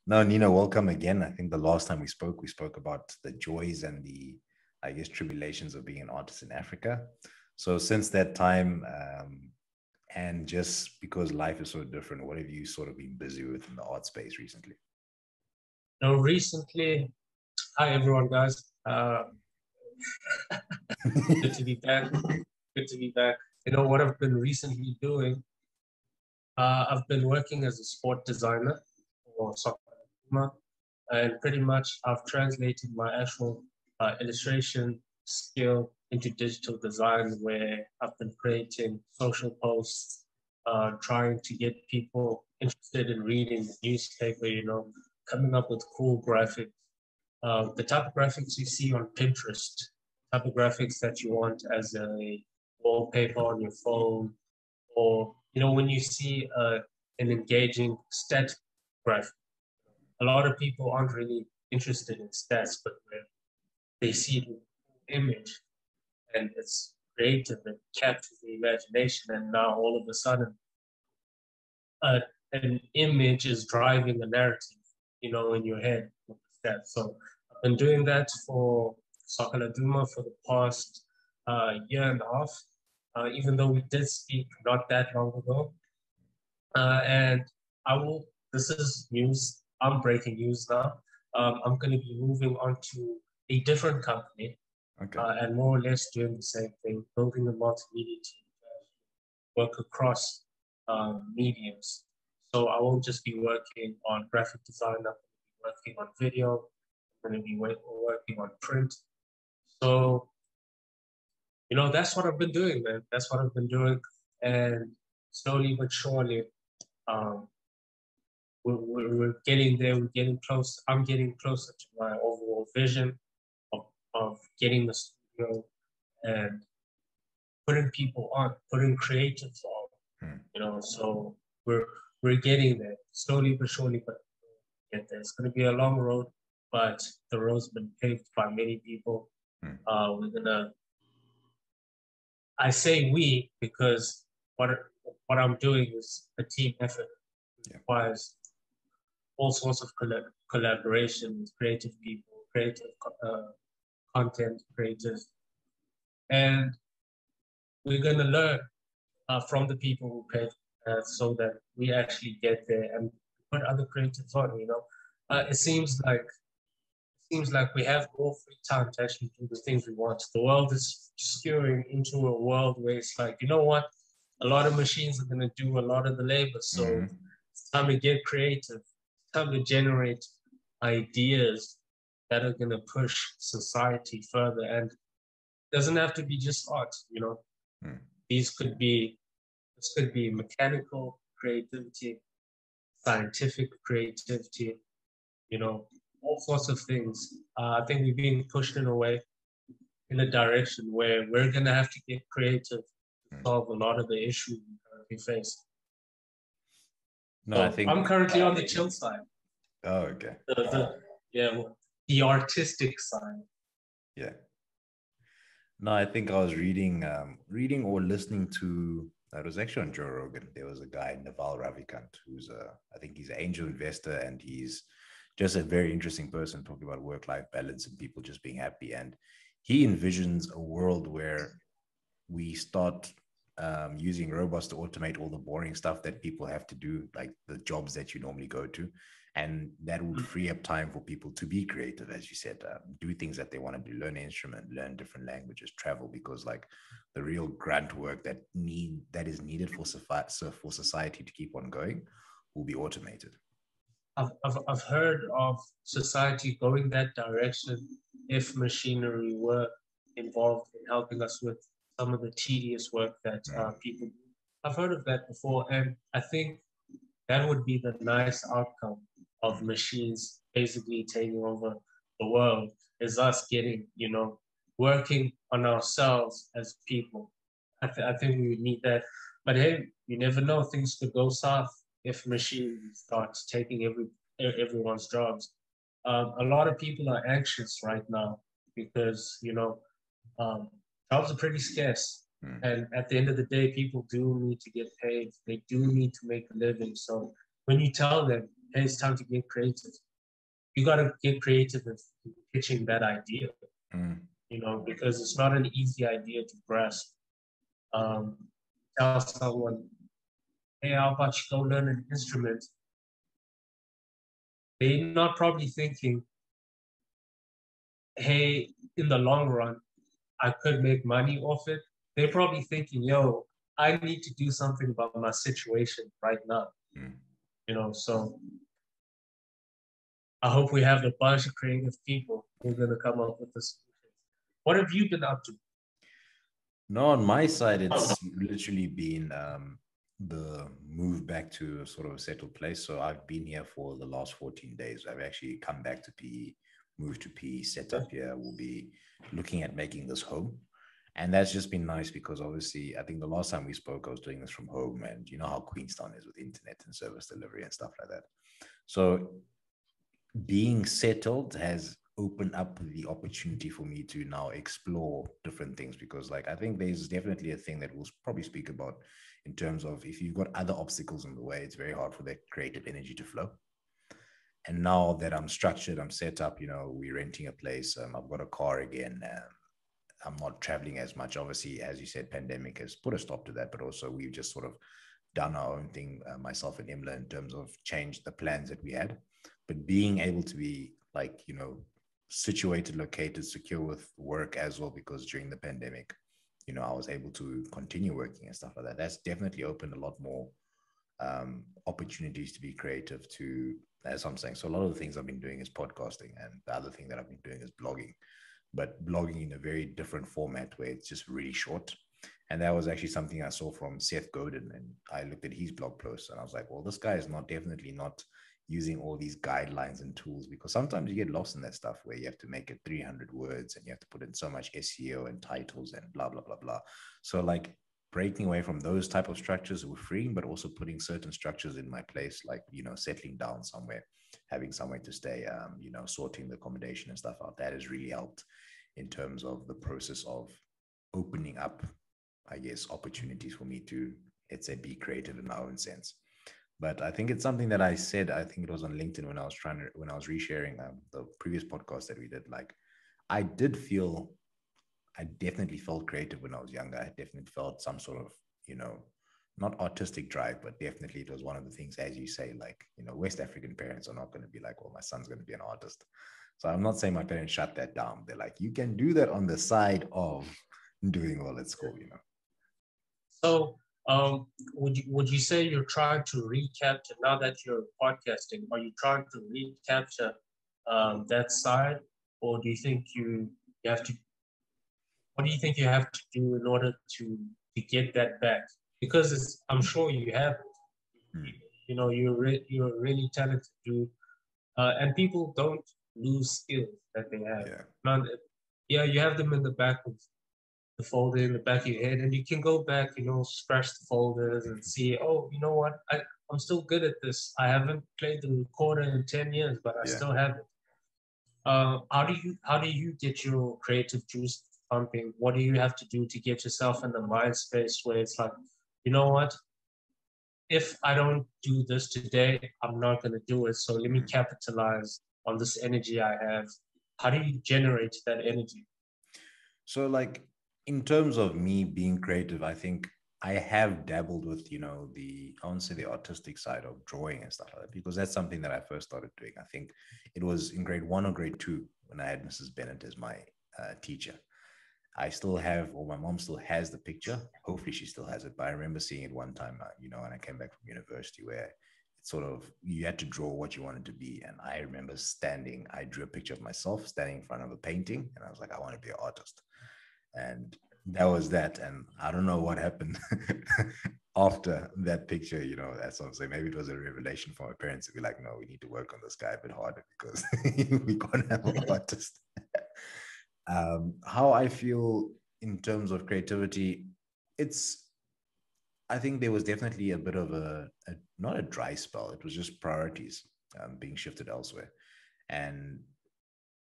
No, Nino, welcome again. I think the last time we spoke about the joys and the, I guess, tribulations of being an artist in Africa. So since that time, and just because life is so different, what have you sort of been busy with in the art space recently? Now, recently, hi everyone, guys. Good to be back. Good to be back. You know what I've been recently doing? I've been working as a sport designer for soccer, and pretty much I've translated my actual illustration skill into digital design, where I've been creating social posts, trying to get people interested in reading the newspaper, coming up with cool graphics, the type of graphics you see on Pinterest, type of graphics that you want as a wallpaper on your phone, or when you see an engaging stat graphic. A lot of people aren't really interested in stats, but when they see the image and it's creative and captures the imagination, and now all of a sudden, uh, an image is driving a narrative, in your head with the stats. So I've been doing that for Sakaladuma for the past year and a half, even though we did speak not that long ago. And this is news, I'm breaking news now. I'm going to be moving on to a different company, Okay. and more or less doing the same thing, building a multimedia team to work across mediums. So I won't just be working on graphic design, I'm going to be working on video, I'm going to be working on print. So, that's what I've been doing, man. That's what I've been doing. And slowly but surely, um, we're getting there, we're getting close. I'm getting closer to my overall vision of getting the studio and putting people on, putting creatives on, so we're getting there slowly but surely, but get there. It's going to be a long road, but the road's been paved by many people. I say we because what I'm doing is a team effort. It requires all sorts of collaboration with creative people, creative content creators. And we're going to learn from the people who create so that we actually get there and put other creatives on, it seems like we have more free time to actually do the things we want. The world is skewing into a world where it's like, you know what? A lot of machines are going to do a lot of the labor. So it's time to get creative. It's time to generate ideas that are going to push society further. And it doesn't have to be just art, This could be mechanical creativity, scientific creativity, all sorts of things. I think we're being pushed in a way, in a direction where we're going to have to get creative to solve a lot of the issues we currently face. No, so I think I'm currently on the chill side. Oh, okay. The artistic side. Yeah. No, I think I was reading or listening to, it was actually on Joe Rogan. There was a guy, Naval Ravikant, who's I think he's an angel investor, and he's just a very interesting person talking about work-life balance and people just being happy. And he envisions a world where we start using robots to automate all the boring stuff that people have to do, like the jobs that you normally go to. And that would free up time for people to be creative, as you said, do things that they want to do, learn an instrument, learn different languages, travel, because like the real grunt work that is needed for society to keep on going will be automated. I've heard of society going that direction if machinery were involved in helping us with some of the tedious work that people do. I've heard of that before, and I think that would be the nice outcome of machines basically taking over the world, is us getting, working on ourselves as people. I think we would need that. But hey, you never know, things could go south if machines start taking everyone's jobs. A lot of people are anxious right now because, jobs are pretty scarce. And at the end of the day, people do need to get paid. They do need to make a living. So when you tell them, hey, it's time to get creative. You got to get creative in pitching that idea, Mm. because it's not an easy idea to grasp. Um, Tell someone, hey, how about you go learn an instrument? They're not probably thinking, hey, in the long run, I could make money off it. They're probably thinking, yo, I need to do something about my situation right now. Mm. So I hope we have a bunch of creative people who are going to come up with this. What have you been up to? No, on my side, it's literally been the move back to sort of a settled place. So I've been here for the last 14 days. I've actually come back to PE, moved to PE, set up here. We'll be looking at making this home. And that's just been nice because obviously, I think the last time we spoke, I was doing this from home. And you know how Queenstown is with internet and service delivery and stuff like that. So being settled has opened up the opportunity for me to now explore different things because like I think there's definitely a thing that we'll probably speak about in terms of if you've got other obstacles in the way, it's very hard for that creative energy to flow. And now that I'm structured, I'm set up, we're renting a place, I've got a car again, I'm not traveling as much. Obviously, as you said, pandemic has put a stop to that, but also we've just sort of done our own thing, myself and Imla, in terms of change the plans that we had. But being able to be like, situated, located, secure with work as well, because during the pandemic, I was able to continue working and stuff like that. That's definitely opened a lot more opportunities to be creative to, as I'm saying. So a lot of the things I've been doing is podcasting, and the other thing that I've been doing is blogging, but blogging in a very different format where it's just really short. And that was actually something I saw from Seth Godin. And I looked at his blog posts and I was like, well, this guy is definitely not using all these guidelines and tools, because sometimes you get lost in that stuff where you have to make it 300 words and you have to put in so much SEO and titles and blah, blah, blah, blah. So like breaking away from those type of structures were freeing, but also putting certain structures in my place, like, settling down somewhere, having somewhere to stay, sorting the accommodation and stuff out. That has really helped in terms of the process of opening up, I guess, opportunities for me to, let's say, be creative in my own sense. But I think it's something that I said, I think it was on LinkedIn when I was resharing the previous podcast that we did. Like, I did feel, I definitely felt creative when I was younger. I definitely felt some sort of, not artistic drive, but definitely it was one of the things, as you say, like, West African parents are not going to be like, well, my son's going to be an artist. So I'm not saying my parents shut that down. They're like, you can do that on the side of doing well at school. So, would you say you're trying to recapture now that you're podcasting? Are you trying to recapture that side, or do you think you have to? What do you think you have to do in order to get that back? Because I'm sure you have. Hmm. You're really talented dude, and people don't lose skills that they have. Yeah. Not, yeah, you have them in the back of the folder in the back of your head, and you can go back, scratch the folders and see, oh, you know what, I'm still good at this. I haven't played the recorder in 10 years, but I Yeah. still have it. How do you get your creative juice pumping? What do you have to do to get yourself in the mind space where it's like, you know what? If I don't do this today, I'm not going to do it. So let me Hmm. capitalize on this energy I have. How do you generate that energy? So, like, in terms of me being creative, I think I have dabbled with, I won't say the artistic side of drawing and stuff like that, because that's something that I first started doing. I think it was in grade one or grade two when I had Mrs. Bennett as my teacher. I still have, or my mom still has the picture. Hopefully, she still has it. But I remember seeing it one time, when I came back from university, where it's sort of you had to draw what you wanted to be. And I remember I drew a picture of myself standing in front of a painting, and I was like, I want to be an artist. And that was that. And I don't know what happened after that picture. That's what I'm saying. Maybe it was a revelation for my parents to be like, no, we need to work on this guy a bit harder because we can't have an artist. How I feel in terms of creativity, it's, I think there was definitely a bit of not a dry spell. It was just priorities being shifted elsewhere. And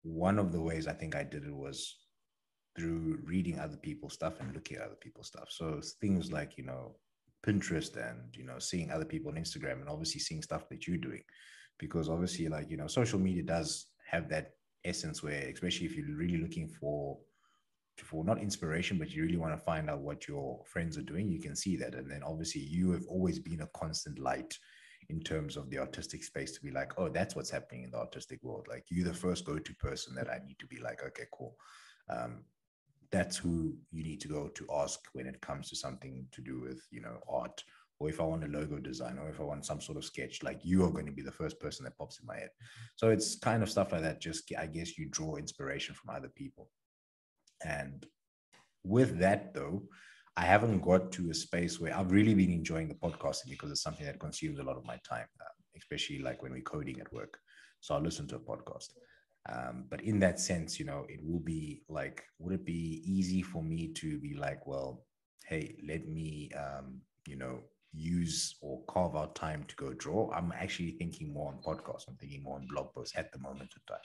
one of the ways I think I did it was through reading other people's stuff and looking at other people's stuff. So things like, Pinterest and, seeing other people on Instagram and obviously seeing stuff that you're doing. because obviously, like, you know, social media does have that essence where, especially if you're really looking for not inspiration, but you really want to find out what your friends are doing, you can see that. And then obviously you have always been a constant light in terms of the artistic space, to be like, oh, that's what's happening in the artistic world. Like, you're the first go-to person that I need to be like, okay, cool. That's who you need to go to ask when it comes to something to do with, you know, art, or if I want a logo design, or if I want some sort of sketch, like, you are going to be the first person that pops in my head. So it's kind of stuff like that. Just, I guess, you draw inspiration from other people. And with that, though, I haven't got to a space where I've really been enjoying the podcasting, because it's something that consumes a lot of my time, especially like when we're coding at work. So I'll listen to a podcast. But in that sense, you know, it will be like, would it be easy for me to be like, well, hey, let me, you know, use or carve out time to go draw? I'm actually thinking more on podcasts. I'm thinking more on blog posts at the moment of time.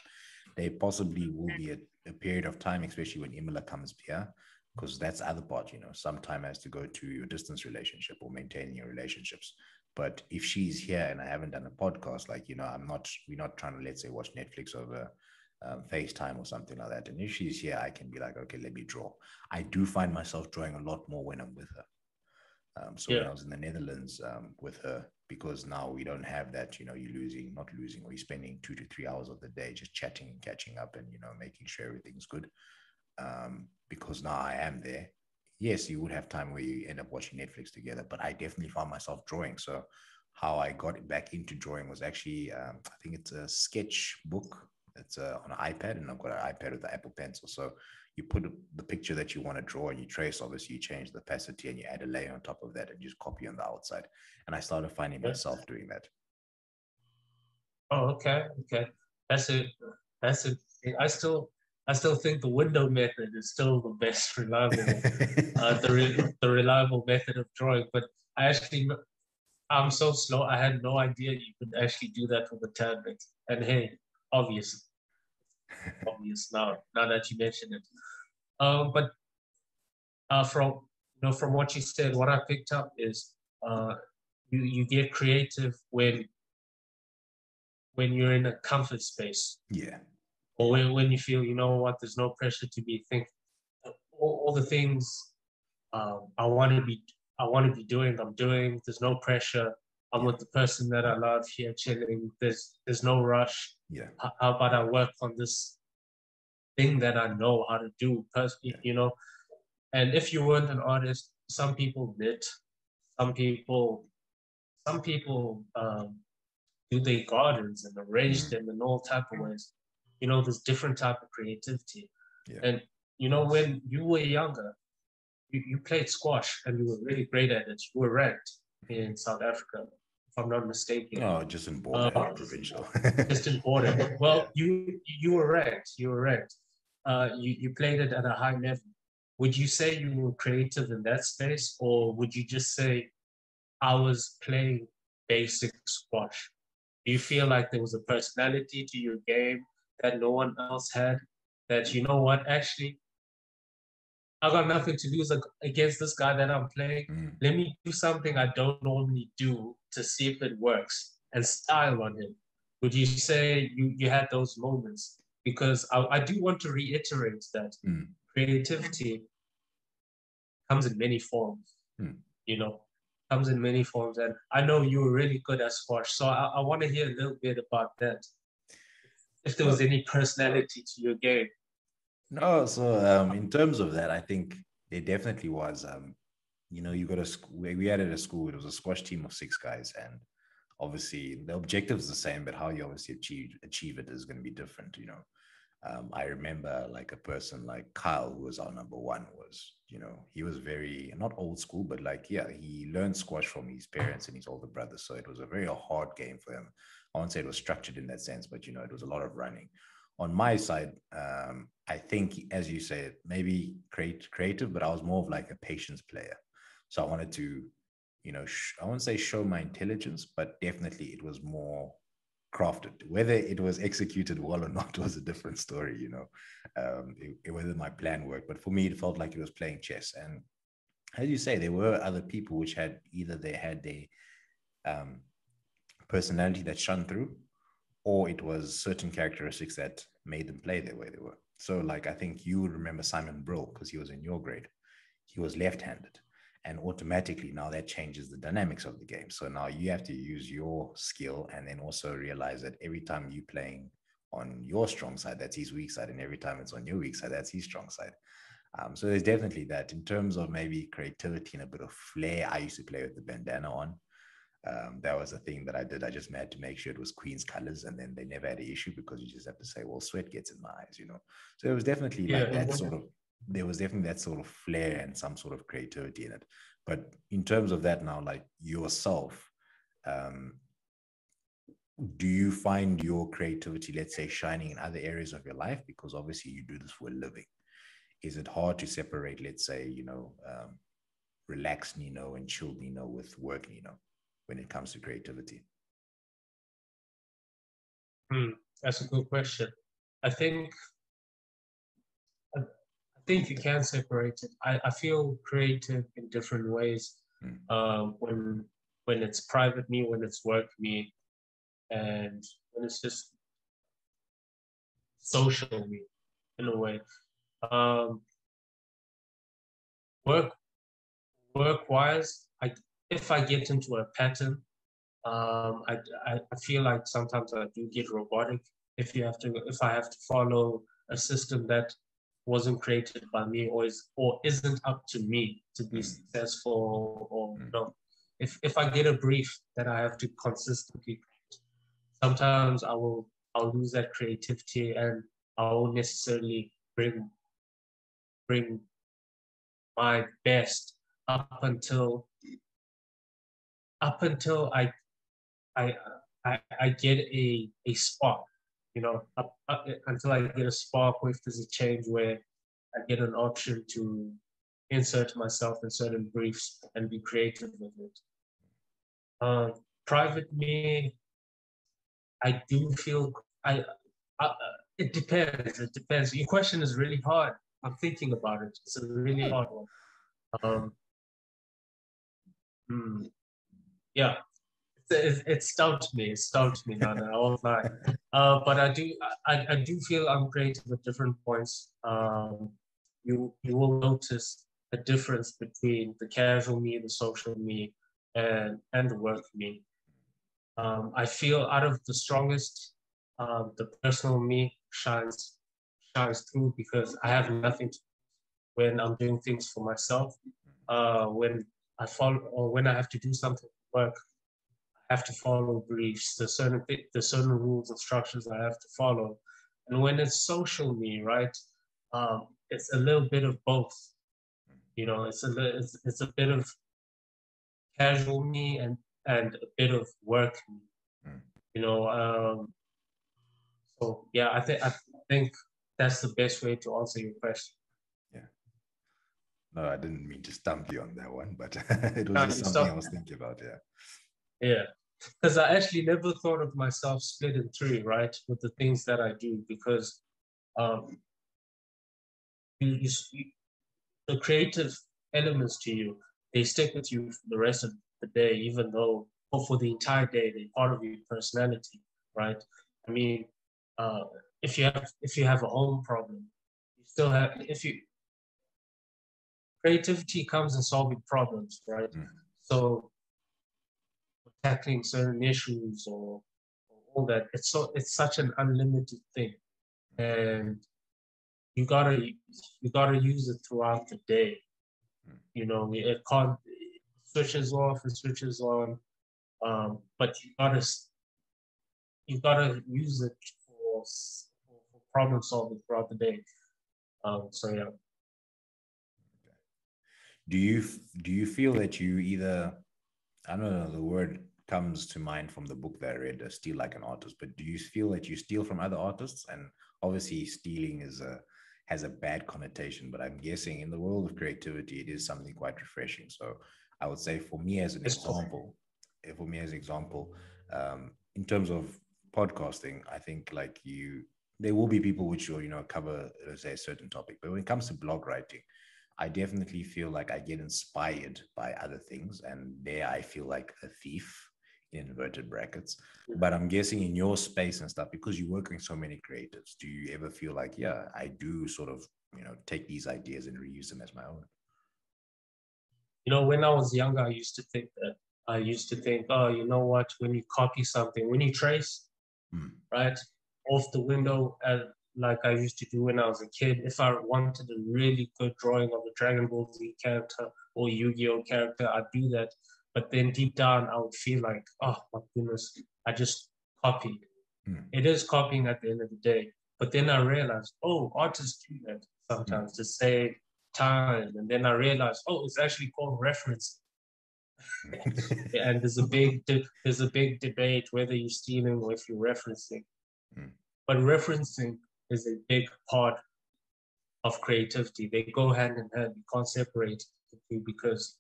There possibly will be a period of time, especially when Imola comes here, because that's the other part, you know, some time has to go to your distance relationship or maintaining your relationships. But if she's here and I haven't done a podcast, like, you know, we're not trying to, let's say, watch Netflix over FaceTime or something like that. And if she's here, I can be like, okay, let me draw. I do find myself drawing a lot more when I'm with her. So when Yeah. I was in the Netherlands with her, because now we don't have that, you know, not losing, or you're spending 2 to 3 hours of the day just chatting and catching up and, you know, making sure everything's good. Because now I am there. Yes, you would have time where you end up watching Netflix together, but I definitely found myself drawing. So how I got back into drawing was actually, I think it's a sketch book. It's on an iPad, and I've got an iPad with the Apple Pencil. So you put the picture that you want to draw and you trace, obviously you change the opacity and you add a layer on top of that and just copy on the outside. And I started finding Yeah. myself doing that. Oh, okay, okay. That's it. That's it. I still think the window method is still the best reliable, the reliable method of drawing. But I actually, I'm so slow. I had no idea you could actually do that with a tablet. And hey, obvious, obvious now that you mention it. But from from what you said, what I picked up is you get creative when you're in a comfort space, Yeah. or when you feel, you know what, there's no pressure to be thinking all the things I want to be doing. I'm doing. There's no pressure. I'm Yeah. with the person that I love here, chilling. There's no rush. Yeah. How about I work on this thing that I know how to do personally, Yeah. you know? And if you weren't an artist, some people knit, some people, some people do their gardens and arrange Mm. them in all type of ways. You know, there's different type of creativity. Yeah. And you know, when you were younger, you played squash and you were really great at it. You were ranked in South Africa, if I'm not mistaken. No, just in border, Uh, provincial. just in border. Yeah. Well, you were ranked. You were ranked. You played it at a high level. Would you say you were creative in that space, or would you just say I was playing basic squash? Do you feel like there was a personality to your game that no one else had? That, you know what, actually, I got nothing to lose against this guy that I'm playing. Mm. Let me do something I don't normally do to see if it works and style on him. Would you say you had those moments? Because I do want to reiterate that Mm. creativity comes in many forms, Mm. you know, comes in many forms. And I know you were really good at squash. So I want to hear a little bit about that. If there was No, any personality to your game. no. So in terms of that, I think there definitely was. You know, you got we had at a school. It was a squash team of 6 guys, and obviously the objective's the same, but how you obviously achieve it is going to be different. You know, I remember like a person like Kyle, who was our number one, was, you know, he was very not old school, but like, yeah, he learned squash from his parents and his older brothers. So it was a very hard game for him. I won't say it was structured in that sense, but, you know, it was a lot of running. On my side, I think, as you said, maybe creative, but I was more of like a patience player. So I wanted to, you know, I won't say show my intelligence, but definitely it was more crafted. Whether it was executed well or not was a different story, you know, whether my plan worked. But for me, it felt like it was playing chess. And as you say, there were other people which had either they had their um, personality that shone through, or it was certain characteristics that made them play the way they were. So, like, I think you would remember Simon Brill because he was in your grade. He was left-handed, and automatically now that changes the dynamics of the game. So now you have to use your skill, and then also realize that every time you playing on your strong side, that's his weak side, and every time it's on your weak side, that's his strong side. So there's definitely that. In terms of maybe creativity and a bit of flair, I used to play with the bandana on. That was a thing that I did. I just had to make sure it was Queen's colors, and then they never had an issue because you just have to say, well, sweat gets in my eyes, you know. So it was definitely like Yeah. that sort of, there was definitely that sort of flair and some sort of creativity in it. But in terms of that now, like yourself, um, do you find your creativity, let's say, shining in other areas of your life? Because obviously you do this for a living. Is it hard to separate, let's say, relaxed Nino and chilled Nino with work Nino when it comes to creativity? That's a good question. I think I think you can separate it. I feel creative in different ways. Mm. When it's private me, when it's work me, and when it's just social me in a way. Um, work work wise, if I get into a pattern, I feel like sometimes I do get robotic. If I have to follow a system that wasn't created by me or isn't up to me to be Mm. successful, or Mm. if I get a brief that I have to consistently, sometimes I'll lose that creativity and I won't necessarily bring my best up until up until I I get a spark, until I get a spark, or if there's a change where I get an option to insert myself in certain briefs and be creative with it. Private me, I do feel I it depends. It depends. Your question is really hard. I'm thinking about it. It's a really hard one. Um, hmm, yeah, it stumped me. It stumped me, Nana. I won't lie. But I do feel I'm creative at different points. You will notice a difference between the casual me, the social me, and the work me. I feel out of the strongest, the personal me shines through because I have nothing to when I'm doing things for myself. When I follow or when I have to do something for work, have to follow briefs. There's certain rules and structures I have to follow. And when it's social me, right, it's a little bit of both. It's a bit of casual me and a bit of work me. Mm. You know, so yeah, I think that's the best way to answer your question. Yeah. No, I didn't mean to stump you on that one, but it was just Kind of something stuff. I was thinking about. Yeah. Yeah. Because I actually never thought of myself split in three, right, with the things that I do, because um, you, the creative elements to you, they stick with you for the rest of the day, even though, or for the entire day, they're part of your personality, right? I mean, uh, if you have a home problem, you still have if you creativity comes in solving problems, right? Mm. So tackling certain issues or all that, it's such an unlimited thing, and you gotta you gotta use it throughout the day. Mm. It can't it switches off and switches on, but you gotta use it for problem solving throughout the day. So yeah. Do you feel that you either, I don't know, the word comes to mind from the book that I read, Steal Like an Artist, but do you feel that you steal from other artists? And obviously stealing has a bad connotation, but I'm guessing in the world of creativity, it is something quite refreshing. So I would say for me as an It's cool. example, in terms of podcasting, I think like there will be people which will, cover, let's say, a certain topic. But when it comes to blog writing, I definitely feel like I get inspired by other things, and there I feel like a thief inverted brackets. But I'm guessing in your space and stuff, because you work with so many creatives, do you ever feel like, yeah, I do sort of, take these ideas and reuse them as my own? When I was younger, I used to think that. I used to think, oh, you know what? When you copy something, when you trace, right, off the window, like I used to do when I was a kid, if I wanted a really good drawing of a Dragon Ball Z character or Yu-Gi-Oh character, I'd do that. But then deep down, I would feel like, oh my goodness, I just copied. It is copying at the end of the day. But then I realized, oh, artists do that sometimes to save time. And then I realized, oh, it's actually called reference. And there's a big debate whether you're stealing or if you're referencing. But referencing is a big part of creativity. They go hand in hand. You can't separate the two because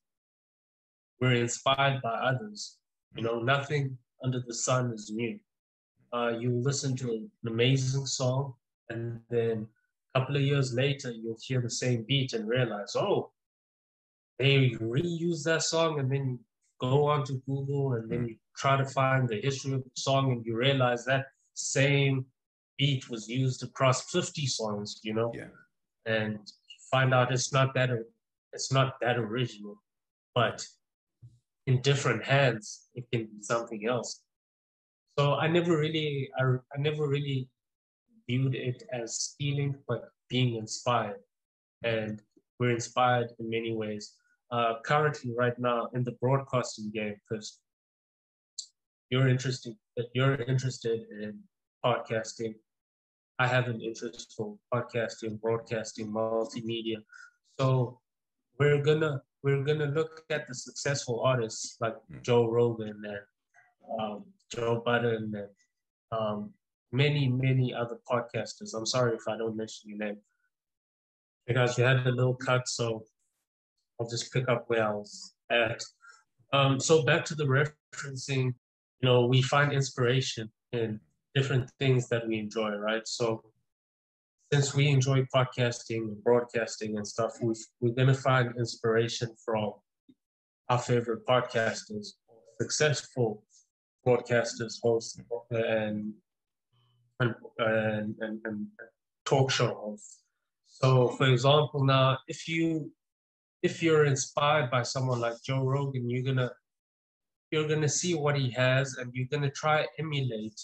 we're inspired by others. Nothing under the sun is new. You listen to an amazing song, and then a couple of years later, you'll hear the same beat and realize, oh, they reuse that song, and then you go onto Google and then you try to find the history of the song, and you realize that same beat was used across 50 songs, and you find out it's not that original, but in different hands, it can be something else. So I never really viewed it as stealing, but being inspired. And we're inspired in many ways. Currently, right now, in the broadcasting game, because you're interested in podcasting. I have an interest for podcasting, broadcasting, multimedia. So we're gonna look at the successful artists like Joe Rogan and Joe Budden and many other podcasters. I'm sorry if I don't mention your name, because you had a little cut, so I'll just pick up where I was at. So back to the referencing, we find inspiration in different things that we enjoy, right? So since we enjoy podcasting and broadcasting and stuff, we're going to find inspiration from our favorite podcasters, successful broadcasters, hosts, and talk show hosts. So, for example, now if you're inspired by someone like Joe Rogan, you're gonna see what he has, and you're gonna try to emulate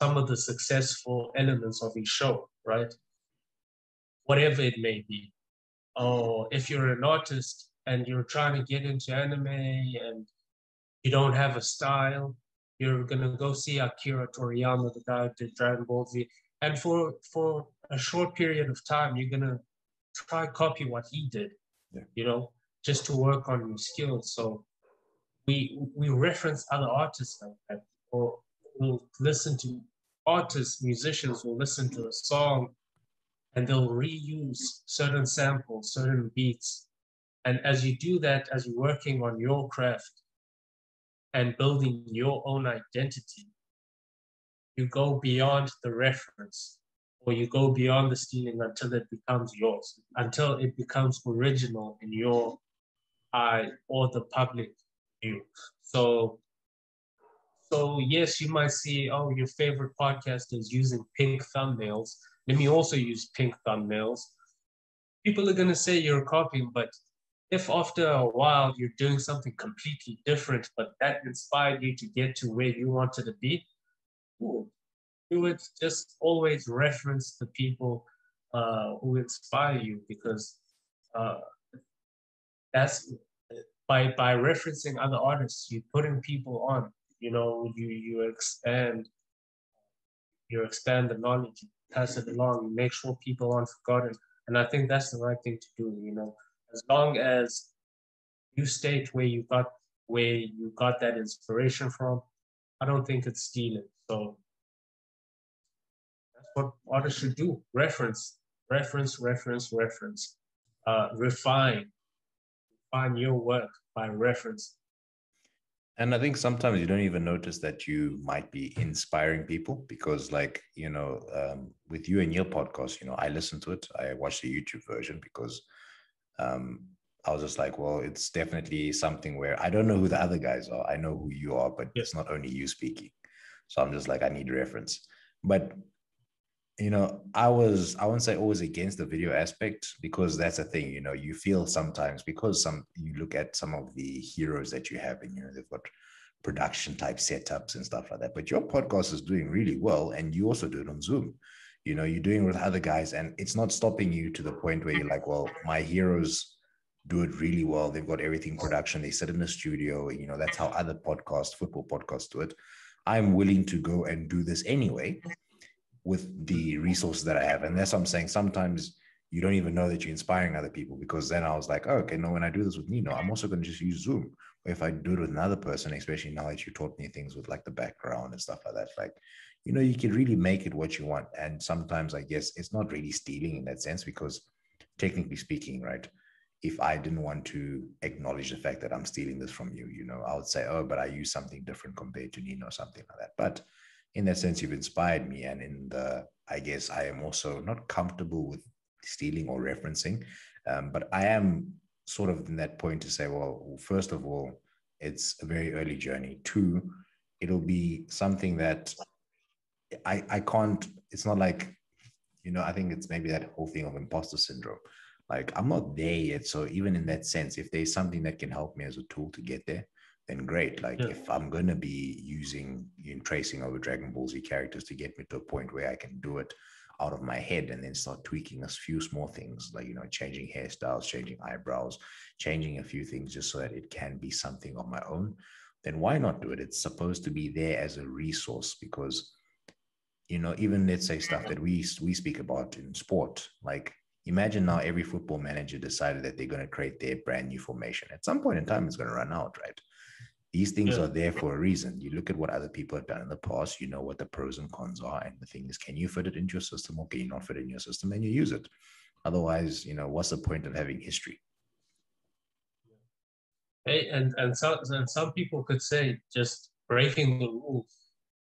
some of the successful elements of his show, right? Whatever it may be. Or if you're an artist and you're trying to get into anime and you don't have a style, you're gonna go see Akira Toriyama, the guy who did Dragon Ball Z, and for a short period of time, you're gonna try copy what he did, just to work on your skills. So we reference other artists like that, or we'll listen to artists, musicians will listen to a song and they'll reuse certain samples, certain beats. And as you do that, as you're working on your craft and building your own identity, you go beyond the reference, or you go beyond the stealing until it becomes yours, until it becomes original in your eye or the public view. So yes, you might see, oh, your favorite podcast is using pink thumbnails. Let me also use pink thumbnails. People are going to say you're copying, but if after a while you're doing something completely different, but that inspired you to get to where you wanted to be, you would just always reference the people who inspire you, because that's by referencing other artists, you're putting people on. You expand the knowledge, you pass it along, you make sure people aren't forgotten. And I think that's the right thing to do, as long as you state where you got that inspiration from, I don't think it's stealing. So that's what artists should do. Reference. Refine your work by reference. And I think sometimes you don't even notice that you might be inspiring people, because with you and your podcast, I listen to it. I watch the YouTube version because I was just like, well, it's definitely something where I don't know who the other guys are. I know who you are, but Yeah. it's not only you speaking. So I'm just like, I need reference. But I wouldn't say always against the video aspect, because that's a thing, you feel sometimes, because you look at some of the heroes that you have, and they've got production type setups and stuff like that. But your podcast is doing really well, and you also do it on Zoom. You're doing it with other guys, and it's not stopping you to the point where you're like, well, my heroes do it really well. They've got everything production. They sit in the studio. That's how other podcasts, football podcasts, do it. I'm willing to go and do this anyway with the resources that I have. And that's what I'm saying. Sometimes you don't even know that you're inspiring other people, because then I was like, oh, okay, no, when I do this with Nino, I'm also going to just use Zoom. Or if I do it with another person, especially now that you taught me things with like the background and stuff like that, like, you can really make it what you want. And sometimes I guess it's not really stealing in that sense, because technically speaking, right, if I didn't want to acknowledge the fact that I'm stealing this from you, I would say, oh, but I use something different compared to Nino, something like that. But in that sense, you've inspired me. And I guess I am also not comfortable with stealing or referencing, but I am sort of in that point to say, well, first of all, it's a very early journey. Two, it'll be something that I can't, it's not like, I think it's maybe that whole thing of imposter syndrome. Like, I'm not there yet. So even in that sense, if there's something that can help me as a tool to get there, then great. Like, Yeah. if I'm going to be using tracing over Dragon Ball Z characters to get me to a point where I can do it out of my head, and then start tweaking a few small things, like, changing hairstyles, changing eyebrows, changing a few things, just so that it can be something on my own, then why not do it? It's supposed to be there as a resource, because even let's say stuff that we speak about in sport, like, imagine now every football manager decided that they're going to create their brand new formation. At some point in time, it's going to run out, right? These things Yeah. are there for a reason. You look at what other people have done in the past, you know what the pros and cons are. And the thing is, can you fit it into your system, or can you not fit it in your system, and you use it? Otherwise, what's the point of having history? Hey, and some people could say just breaking the rules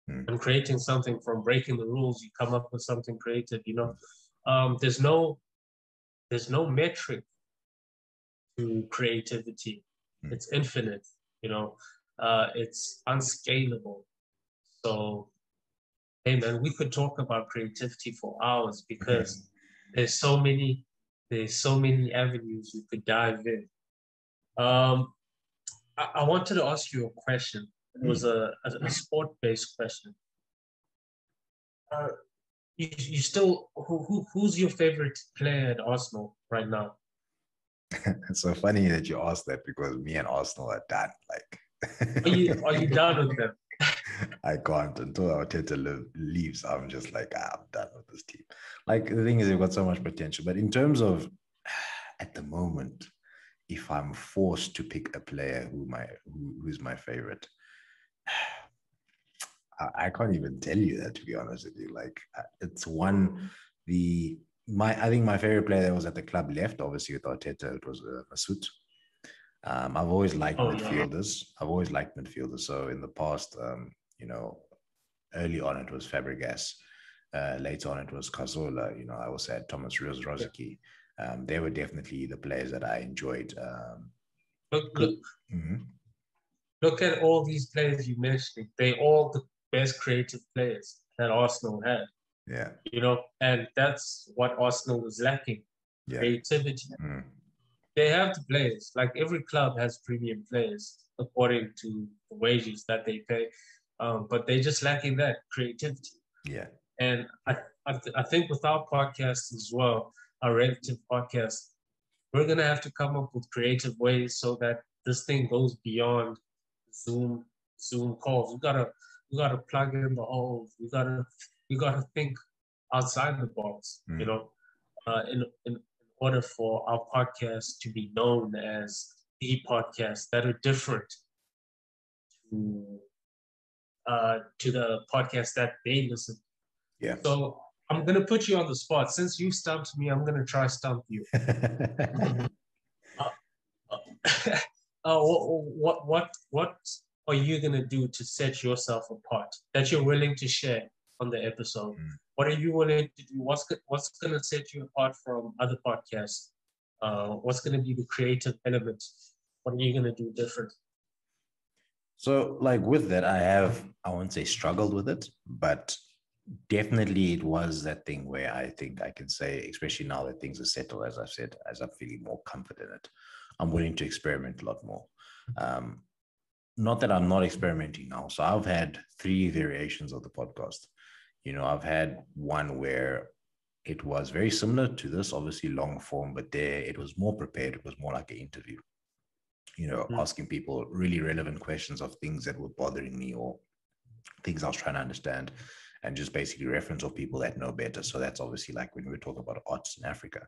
Hmm. and creating something from breaking the rules. You come up with something creative. There's no metric to creativity. Hmm. It's infinite. It's unscalable. So, hey man, we could talk about creativity for hours, because there's so many there's so many avenues you could dive in. Um, I wanted to ask you a question. It was a sport-based question. Uh, you still who's your favorite player at Arsenal right now? It's so funny that you asked that, because me and Arsenal are done. Are Like, you done with them? I can't until Arteta leaves. I'm just like, I'm done with this team. Like, the thing is, they've got so much potential. But in terms of at the moment, if I'm forced to pick a player who's my favorite, I can't even tell you that, to be honest with you. Like, it's one the my I think my favorite player that was at the club left. Obviously, with Arteta, it was Masut. I've always liked Oh yeah. midfielders. I've always liked midfielders. So in the past, you know, early on it was Fabregas. Later on it was Cazorla. I also had Thomas Rosicky. They were definitely the players that I enjoyed. Look, look, Mhm. look at all these players you mentioned. They all the best creative players that Arsenal had. Yeah, And that's what Arsenal was lacking: yeah. creativity. Mm. They have the players. Like every club has premium players according to the wages that they pay, but they're just lacking that creativity. Yeah. And I think with our podcast as well, our relative podcast, we're gonna have to come up with creative ways so that this thing goes beyond Zoom Zoom calls. We gotta plug in the holes. We gotta think outside the box. Mm. In order for our podcast to be known as the podcast that are different to the podcast that they listen. Yeah. So I'm gonna put you on the spot. Since you stumped me, I'm gonna try stump you. Uh, what are you gonna do to set yourself apart that you're willing to share on the episode? Mm. What are you willing to do? What's gonna set you apart from other podcasts? What's going to be the creative element? What are you going to do different? So, like with that, I won't say struggled with it, but definitely it was that thing where I think I can say, especially now that things are settled, as I've said, as I'm feeling more comfort in it, I'm willing to experiment a lot more. Um, Not that I'm not experimenting now. So I've had three variations of the podcast. I've had one where it was very similar to this, obviously long form, but there it was more prepared. It was more like an interview, asking people really relevant questions of things that were bothering me or things I was trying to understand, and just basically reference of people that know better. So that's obviously like when we were talking about arts in Africa.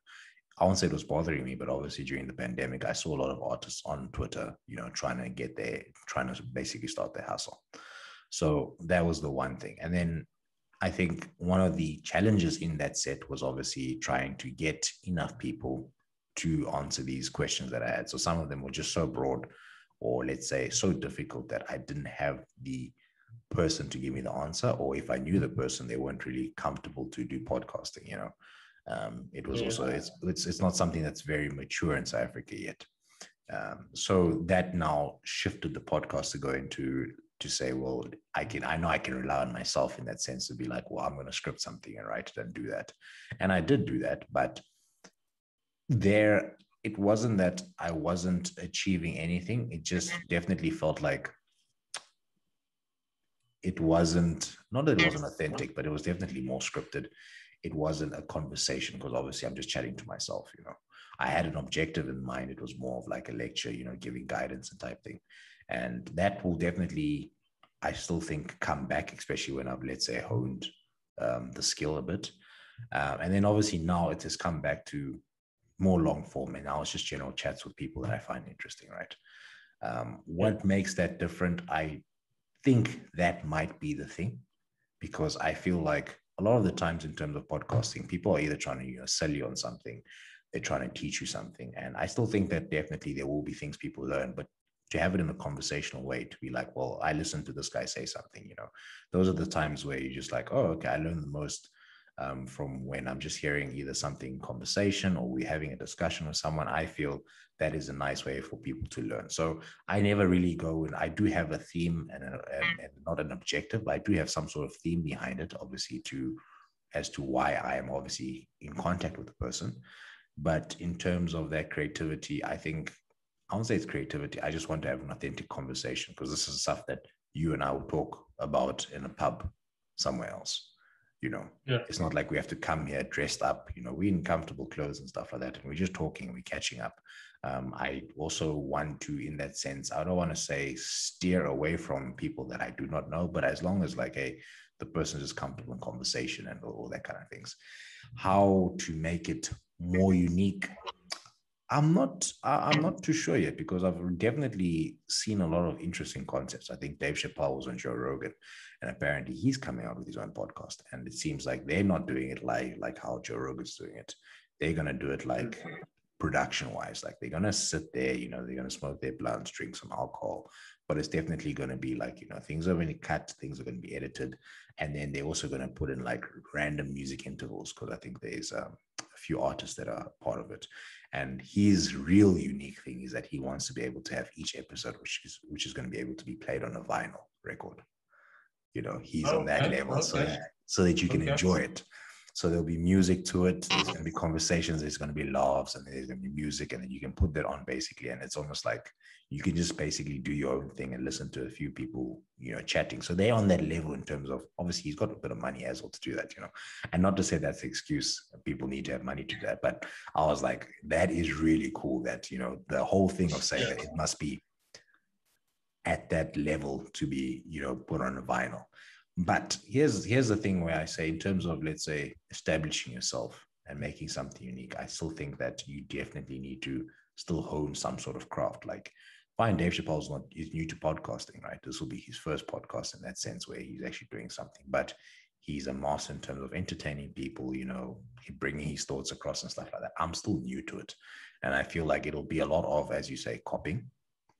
I won't say it was bothering me, but obviously during the pandemic, I saw a lot of artists on Twitter, trying to get there, trying to basically start their hustle. So that was the one thing. And then I think one of the challenges in that set was obviously trying to get enough people to answer these questions that I had. So some of them were just so broad, or let's say so difficult, that I didn't have the person to give me the answer, or if I knew the person, they weren't really comfortable to do podcasting. It was also it's not something that's very mature in South Africa yet. So that now shifted the podcast to go into to say, well, I know I can rely on myself in that sense to be like, well, I'm going to script something and write it and do that. And I did do that, but it wasn't that I wasn't achieving anything. It just definitely felt like it wasn't, not that it wasn't authentic, but it was definitely more scripted. It wasn't a conversation, because obviously I'm just chatting to myself. I had an objective in mind. It was more of like a lecture, giving guidance and type thing. And that will definitely, I still think, come back, especially when I've, let's say, honed the skill a bit. And then obviously now it has come back to more long form, and now it's just general chats with people that I find interesting, right? What makes that different? I think that might be the thing, because I feel like a lot of the times in terms of podcasting, people are either trying to sell you on something, they're trying to teach you something. And I still think that definitely there will be things people learn, but to have it in a conversational way, to be like, well, I listened to this guy say something, those are the times where you're just like, oh, okay, I learned the most from when I'm just hearing either something conversation or we're having a discussion with someone. I feel that is a nice way for people to learn. So I never really go, and I do have a theme and not an objective, but I do have some sort of theme behind it, obviously, as to why I am obviously in contact with the person. But in terms of that creativity, I think I won't say it's creativity. I just want to have an authentic conversation, because this is stuff that you and I would talk about in a pub somewhere else. It's not like we have to come here dressed up. We're in comfortable clothes and stuff like that, and we're just talking, we're catching up. I also want to, in that sense, I don't want to say steer away from people that I do not know, but as long as the person is comfortable in conversation and all that kind of things. How to make it more unique, I'm not too sure yet, because I've definitely seen a lot of interesting concepts. I think Dave Chappelle was on Joe Rogan, and apparently he's coming out with his own podcast. And it seems like they're not doing it like how Joe Rogan's doing it. They're gonna do it like production wise. Like they're gonna sit there, they're gonna smoke their blunts, drink some alcohol, but it's definitely gonna be like, things are going to cut, things are going to be edited, and then they're also going to put in like random music intervals, because I think there's a few artists that are part of it. And his real unique thing is that he wants to be able to have each episode, which is going to be able to be played on a vinyl record. He's on that level, so that you can enjoy it. So there'll be music to it. There's going to be conversations. There's going to be laughs, and there's going to be music, and then you can put that on basically. And it's almost like you can just basically do your own thing and listen to a few people, chatting. So they're on that level in terms of, obviously he's got a bit of money as well to do that, and not to say that's the excuse. People need to have money to do that. But I was like, that is really cool that, the whole thing of saying that it must be at that level to be, put on a vinyl. But here's the thing where I say, in terms of, let's say, establishing yourself and making something unique, I still think that you definitely need to still hone some sort of craft. Like, fine, Dave Chappelle's is new to podcasting, right? This will be his first podcast in that sense, where he's actually doing something, but he's a master in terms of entertaining people, bringing his thoughts across and stuff like that. I'm still new to it. And I feel like it'll be a lot of, as you say, copying,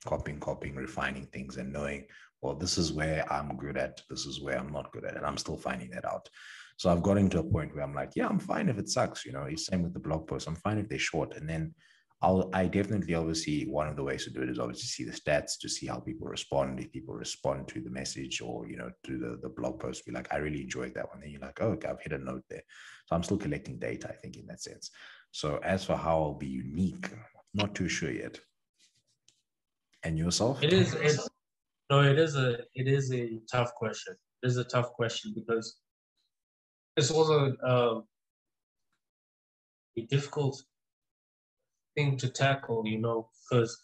refining things, and knowing, well, this is where I'm good at, this is where I'm not good at, and I'm still finding that out. So I've gotten to a point where I'm like, yeah, I'm fine if it sucks. It's same with the blog posts. I'm fine if they're short. And then I definitely obviously one of the ways to do it is obviously see the stats to see how people respond. If people respond to the message or to the blog post, be like, I really enjoyed that one. Then you're like, oh, okay, I've hit a note there. So I'm still collecting data, I think, in that sense. So as for how I'll be unique, not too sure yet. And yourself? It is. No, it is a tough question. It is a tough question because it's also a difficult thing to tackle, because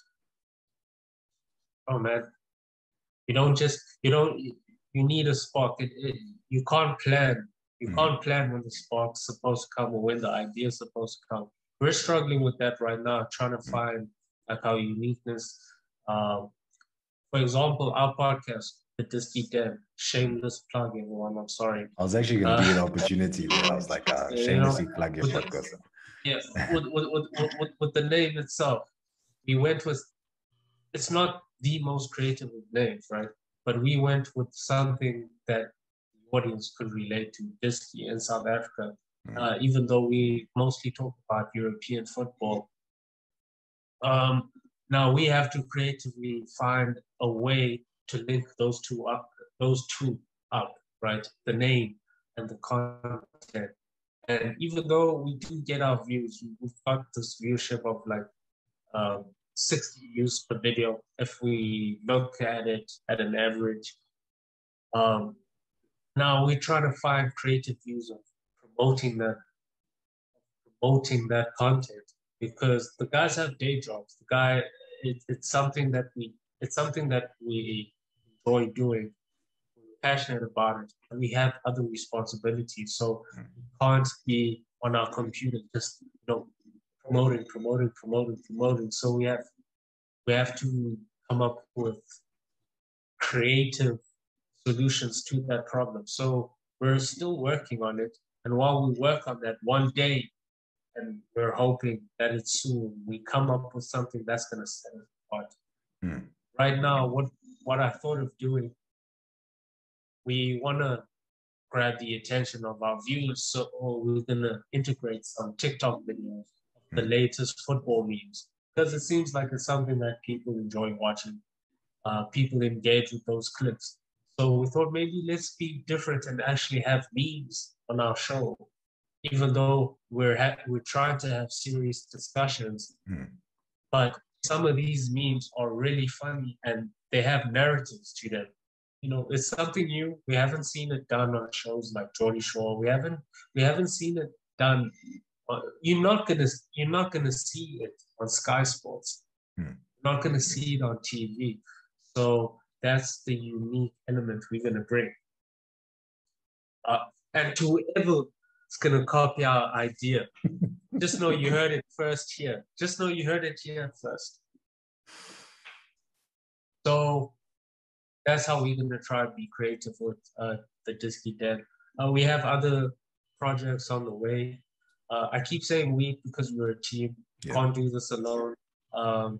oh man, you need a spark. You can't plan. You can't plan when the spark's supposed to come or when the idea is supposed to come. We're struggling with that right now, trying to find like our uniqueness. Um, for example, our podcast, the Disky Den, shameless plug, everyone. I'm sorry. I was actually going to give you the opportunity there. I was like, You know, shamelessly plug your with podcast. yeah, with the name itself, we went with. It's not the most creative of names, right? But we went with something that the audience could relate to. Disky in South Africa, even though we mostly talk about European football. Um, Now we have to creatively find a way to link those two up, right? The name and the content. And even though we do get our views, we've got this viewership of like 60 views per video if we look at it at an average. Um, Now we try to find creative views of promoting that promoting that content because the guys have day jobs. It's something that we enjoy doing. We're passionate about it, and we have other responsibilities. So we can't be on our computer just promoting. So we have to come up with creative solutions to that problem. So we're still working on it. And while we work on that one day, and we're hoping that it's soon, we come up with something that's going to set us apart. Right now, what I thought of doing, we want to grab the attention of our viewers, so we're going to integrate some TikTok videos of the latest football memes because it seems like it's something that people enjoy watching. People engage with those clips. So we thought maybe let's be different and actually have memes on our show, even though we're trying to have serious discussions. But some of these memes are really funny and they have narratives to them. It's something new. We haven't seen it done on shows like Geordie Shore. We haven't seen it done. You're not gonna see it on Sky Sports. You're not gonna see it on TV. So that's the unique element we're gonna bring. And to whoever is gonna copy our idea, just know you heard it first here. Just know you heard it here first. So that's how we're gonna try to be creative with the Disky Den. We have other projects on the way. I keep saying we because we're a team. Yeah. Can't do this alone. So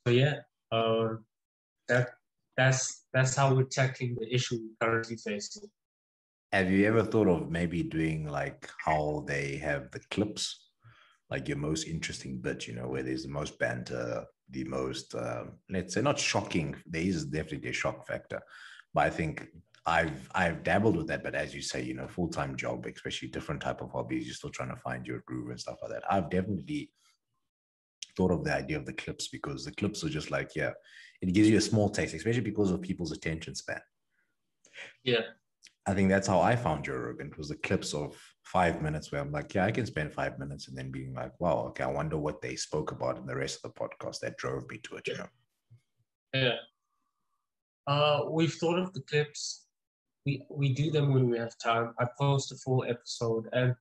yeah, that's how we're tackling the issue we're currently facing. Have you ever thought of maybe doing like how they have the clips, like your most interesting bit, where there's the most banter, the most, let's say not shocking, there is definitely a shock factor, but I think I've dabbled with that, but as you say, full-time job, especially different type of hobbies, you're still trying to find your groove and stuff like that. I've definitely thought of the idea of the clips because the clips are just like, yeah, it gives you a small taste, especially because of people's attention span. Yeah. I think that's how I found Joe Rogan. It was the clips of 5 minutes where I'm like, yeah, I can spend 5 minutes and then being like, wow, okay, I wonder what they spoke about in the rest of the podcast that drove me to it, Yeah. We've thought of the clips. We do them when we have time. I post a full episode and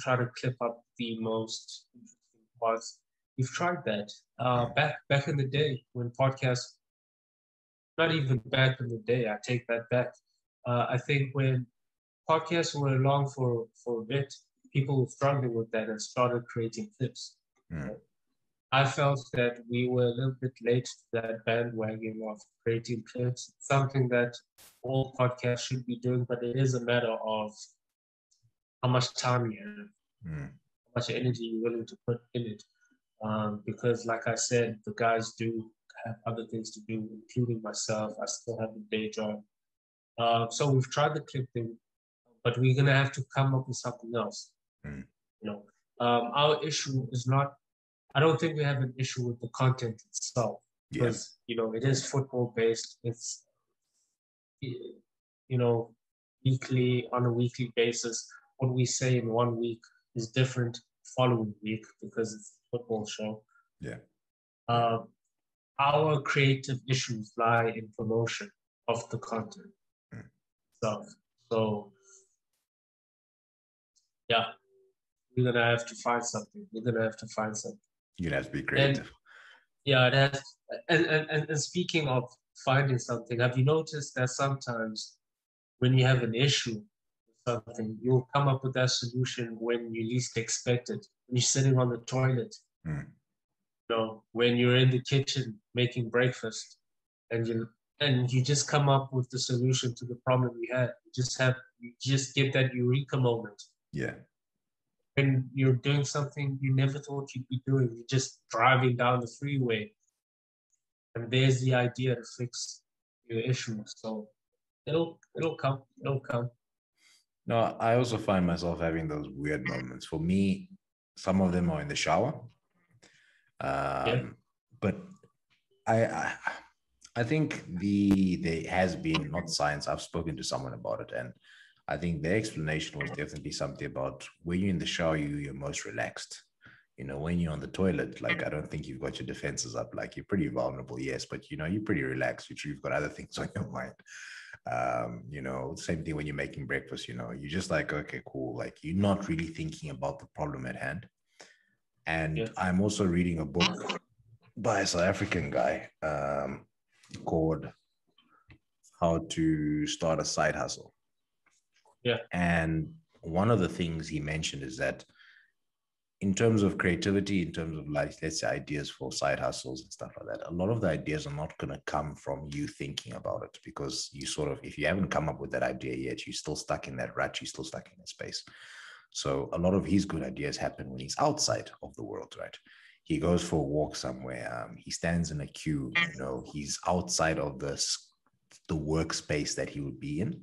try to clip up the most interesting parts. We've tried that. Back in the day when podcasts, not even back in the day, I take that back. I think when podcasts were along for a bit, people were struggling with that and started creating clips. I felt that we were a little bit late to that bandwagon of creating clips, something that all podcasts should be doing, but it is a matter of how much time you have, how much energy you're willing to put in it. Because like I said, the guys do have other things to do, including myself. I still have a day job. So we've tried the clip thing, but we're gonna have to come up with something else. Mm. You know, our issue is not. I don't think we have an issue with the content itself Yeah. because it is football based. It's you know weekly on a weekly basis. What we say in one week is different following week because it's a football show. Yeah. Uh, our creative issues lie in promotion of the content Mm. itself. So yeah, we're gonna have to find something. We're gonna have to find something. You're gonna have to be And creative. yeah, that's and speaking of finding something, have you noticed that sometimes when you have an issue with something, you'll come up with that solution when you least expect it. When you're sitting on the toilet, Mm. when you're in the kitchen making breakfast, and you just come up with the solution to the problem you had. You just get that eureka moment. Yeah. When you're doing something you never thought you'd be doing, you're just driving down the freeway, and there's the idea to fix your issue. So it'll come. It'll come. No, I also find myself having those weird moments. For me, some of them are in the shower. Yeah. But I I think there has been not science. I've spoken to someone about it, and I think their explanation was definitely something about when you're in the shower, you're most relaxed. When you're on the toilet, like I don't think you've got your defenses up. Like you're pretty vulnerable, yes, but you're pretty relaxed. You've got other things on your mind. Same thing when you're making breakfast. You're just like, okay, cool. Like you're not really thinking about the problem at hand. And Yeah. I'm also reading a book by a South African guy called How to Start a Side Hustle. Yeah. And one of the things he mentioned is that in terms of creativity, in terms of like, let's say ideas for side hustles and stuff like that, a lot of the ideas are not going to come from you thinking about it because you sort of, if you haven't come up with that idea yet, you're still stuck in that rut, you're still stuck in that space. So a lot of his good ideas happen when he's outside of the world, right? He goes for a walk somewhere. He stands in a queue. He's outside of the workspace that he would be in.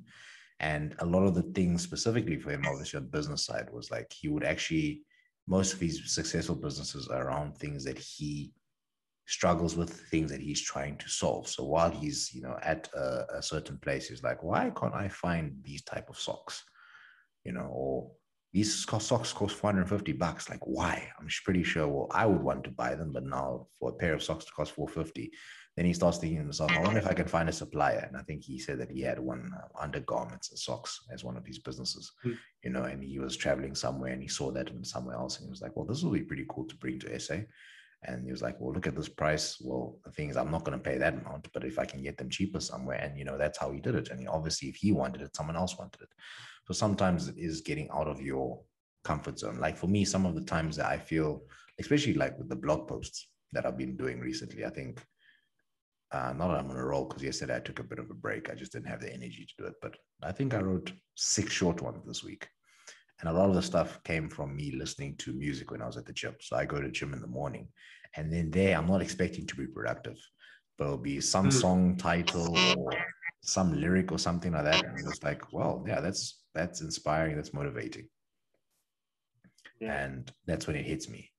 And a lot of the things specifically for him, obviously on the business side, was like he would actually, most of his successful businesses are around things that he struggles with, things that he's trying to solve. So while he's, at a certain place, he's like, why can't I find these type of socks? Or these socks cost $450. Like, why? I'm pretty sure, well, I would want to buy them, but now for a pair of socks to cost $450. Then he starts thinking to himself, I wonder if I can find a supplier. And I think he said that he had one undergarments and socks as one of his businesses, and he was traveling somewhere and he saw that in somewhere else. And he was like, well, this will be pretty cool to bring to SA. And he was like, well, look at this price. Well, the thing is, I'm not going to pay that amount, but if I can get them cheaper somewhere, and, that's how he did it. And obviously, if he wanted it, someone else wanted it. So sometimes it is getting out of your comfort zone. Like for me, some of the times that I feel, especially like with the blog posts that I've been doing recently, I think, not that I'm on a roll because yesterday I took a bit of a break. I just didn't have the energy to do it. But I think I wrote 6 short ones this week. And a lot of the stuff came from me listening to music when I was at the gym. So I go to the gym in the morning. And then there, I'm not expecting to be productive, but it'll be some song title or some lyric or something like that. And I'm just like, well, yeah, that's inspiring. That's motivating. Yeah. And that's when it hits me.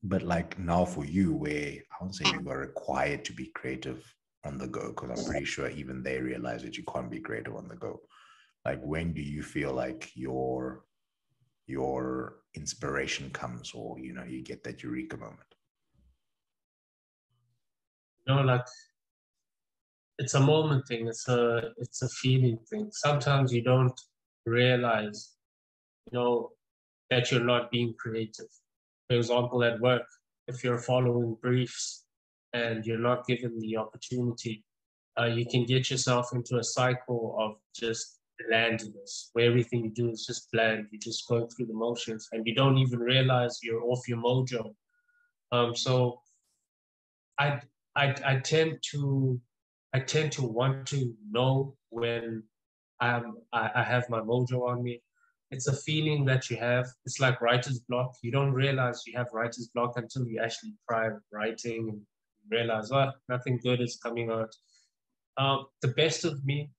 But like now for you, where I won't say you are required to be creative on the go, because I'm pretty sure even they realize that you can't be creative on the go. Like when do you feel like your inspiration comes, or you get that eureka moment? Like it's a moment thing. It's a feeling thing. Sometimes you don't realize, that you're not being creative. For example, at work, if you're following briefs and you're not given the opportunity, you can get yourself into a cycle of just blandness, where everything you do is just bland. You're just going through the motions, and you don't even realize you're off your mojo. So I, I tend to want to know when I have my mojo on me. It's a feeling that you have. It's like writer's block. You don't realize you have writer's block until you actually try writing and realize, oh, nothing good is coming out. The best of me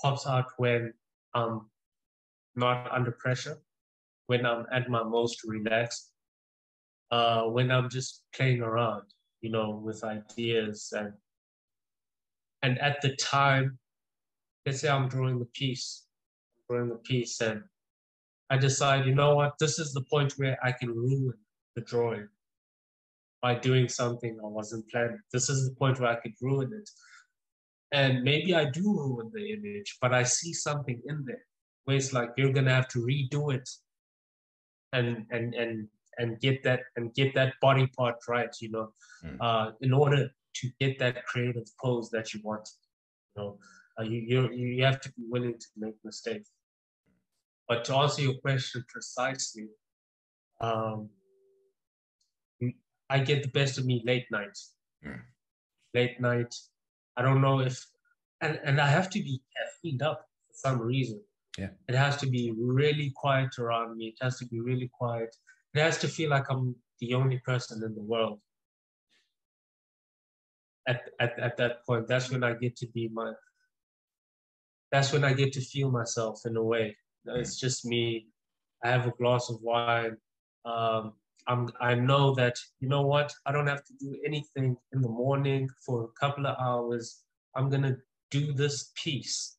pops out when I'm not under pressure, when I'm at my most relaxed, when I'm just playing around, with ideas and at the time, let's say I'm drawing a piece, and I decide, you know what, this is the point where I can ruin the drawing by doing something I wasn't planning. This is the point where I could ruin it. And maybe I do ruin the image, but I see something in there where it's like you're gonna have to redo it and and and and get that body part right, in order to get that creative pose that you want. You have to be willing to make mistakes. But to answer your question precisely, um, I get the best of me late nights. Mm. Late night. I don't know if, and I have to be caffeined up for some reason. Yeah. It has to be really quiet around me. It has to be really quiet. It has to feel like I'm the only person in the world. At that point, that's when I get to be that's when I get to feel myself in a way. It's just me. I have a glass of wine. I know that, you know what, I don't have to do anything in the morning for a couple of hours. I'm gonna do this piece.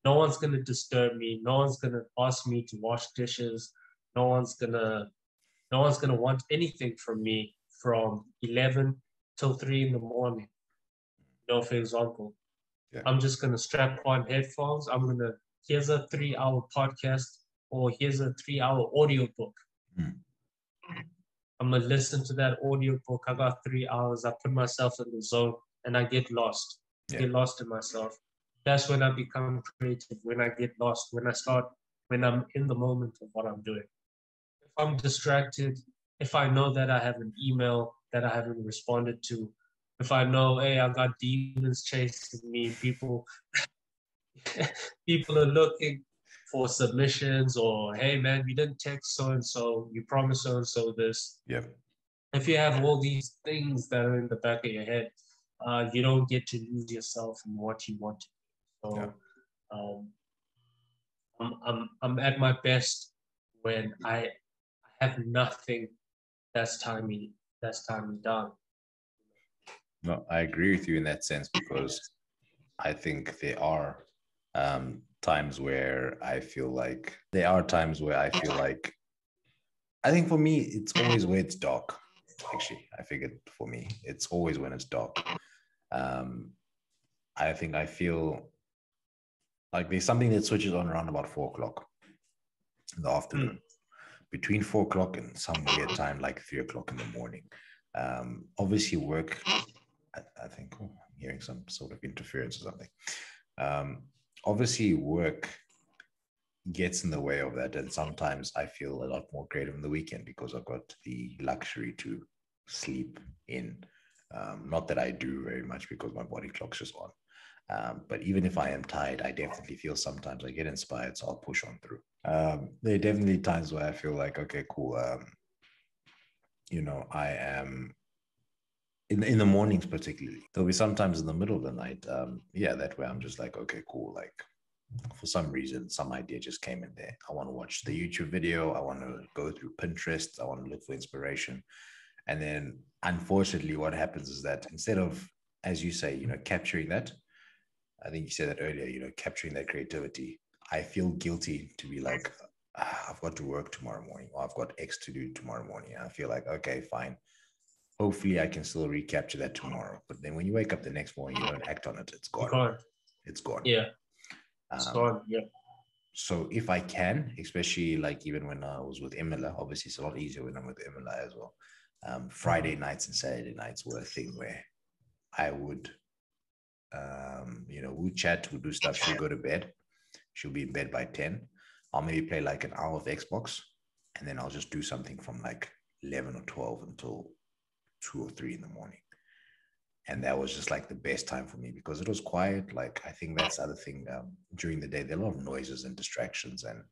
No one's gonna disturb me. No one's gonna ask me to wash dishes. No one's gonna want anything from me from 11 till 3 in the morning. For example. Yeah. I'm just gonna strap on headphones. Here's a 3-hour podcast, or here's a 3-hour audiobook. Mm. I'm gonna listen to that audiobook. I got 3 hours. I put myself in the zone and I get lost. Yeah. Get lost in myself. That's when I become creative, when I get lost, when I'm in the moment of what I'm doing. If I'm distracted, if I know that I have an email that I haven't responded to, if I know, hey, I got demons chasing me, people are looking for submissions, or hey man, you didn't text so and so, you promised so and so this. Yeah. If you have all these things that are in the back of your head, you don't get to lose yourself in what you want to do. So I'm at my best when I have nothing that's tying me down. No, I agree with you in that sense, because I think there are times where I feel like I think for me, it's always where it's dark. Actually, I figured for me, it's always when it's dark. I think I feel like there's something that switches on around about 4 o'clock in the afternoon, between 4 o'clock and some weird time like 3 o'clock in the morning. Obviously, work. I think I'm hearing some sort of interference or something. Obviously, work gets in the way of that, and sometimes I feel a lot more creative in the weekend because I've got the luxury to sleep in. Not that I do very much because my body clock's just on. But even if I am tired, I definitely feel sometimes I get inspired, so I'll push on through. There are definitely times where I feel like, okay, cool. I am in the mornings particularly. There'll be sometimes in the middle of the night. That way I'm just like, okay, cool. Like, for some reason, some idea just came in there. I want to watch the YouTube video. I want to go through Pinterest. I want to look for inspiration. And then, unfortunately, what happens is that instead of, as you say, capturing that, I think you said that earlier, capturing that creativity, I feel guilty to be like, I've got to work tomorrow morning, or I've got X to do tomorrow morning. And I feel like, okay, fine. Hopefully I can still recapture that tomorrow. But then when you wake up the next morning, you don't act on it. It's gone. It's gone. Yeah. Yeah. So if I can, especially like even when I was with Emila, obviously it's a lot easier when I'm with Emila as well. Friday nights and Saturday nights were a thing where I would, we'd chat, we'd do stuff. She'll go to bed. She'll be in bed by 10. I'll maybe play like an hour of Xbox, and then I'll just do something from like 11 or 12 until 2 or 3 in the morning. And that was just like the best time for me because it was quiet. Like, I think that's the other thing. During the day, there are a lot of noises and distractions, and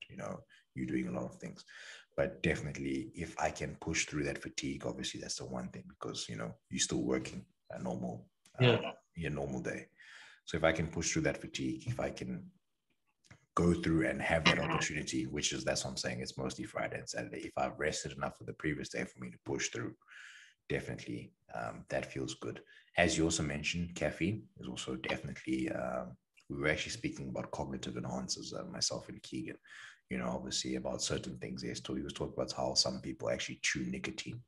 you're doing a lot of things. But definitely, if I can push through that fatigue, obviously that's the one thing, because you're still working a normal, Yeah. your normal day. So if I can push through that fatigue, if I can go through and have that opportunity, that's what I'm saying, it's mostly Friday and Saturday. If I've rested enough for the previous day for me to push through, definitely that feels good. As you also mentioned, caffeine is also definitely, we were actually speaking about cognitive enhancers, myself and Keegan, obviously about certain things. Yes, he was talking about how some people actually chew nicotine.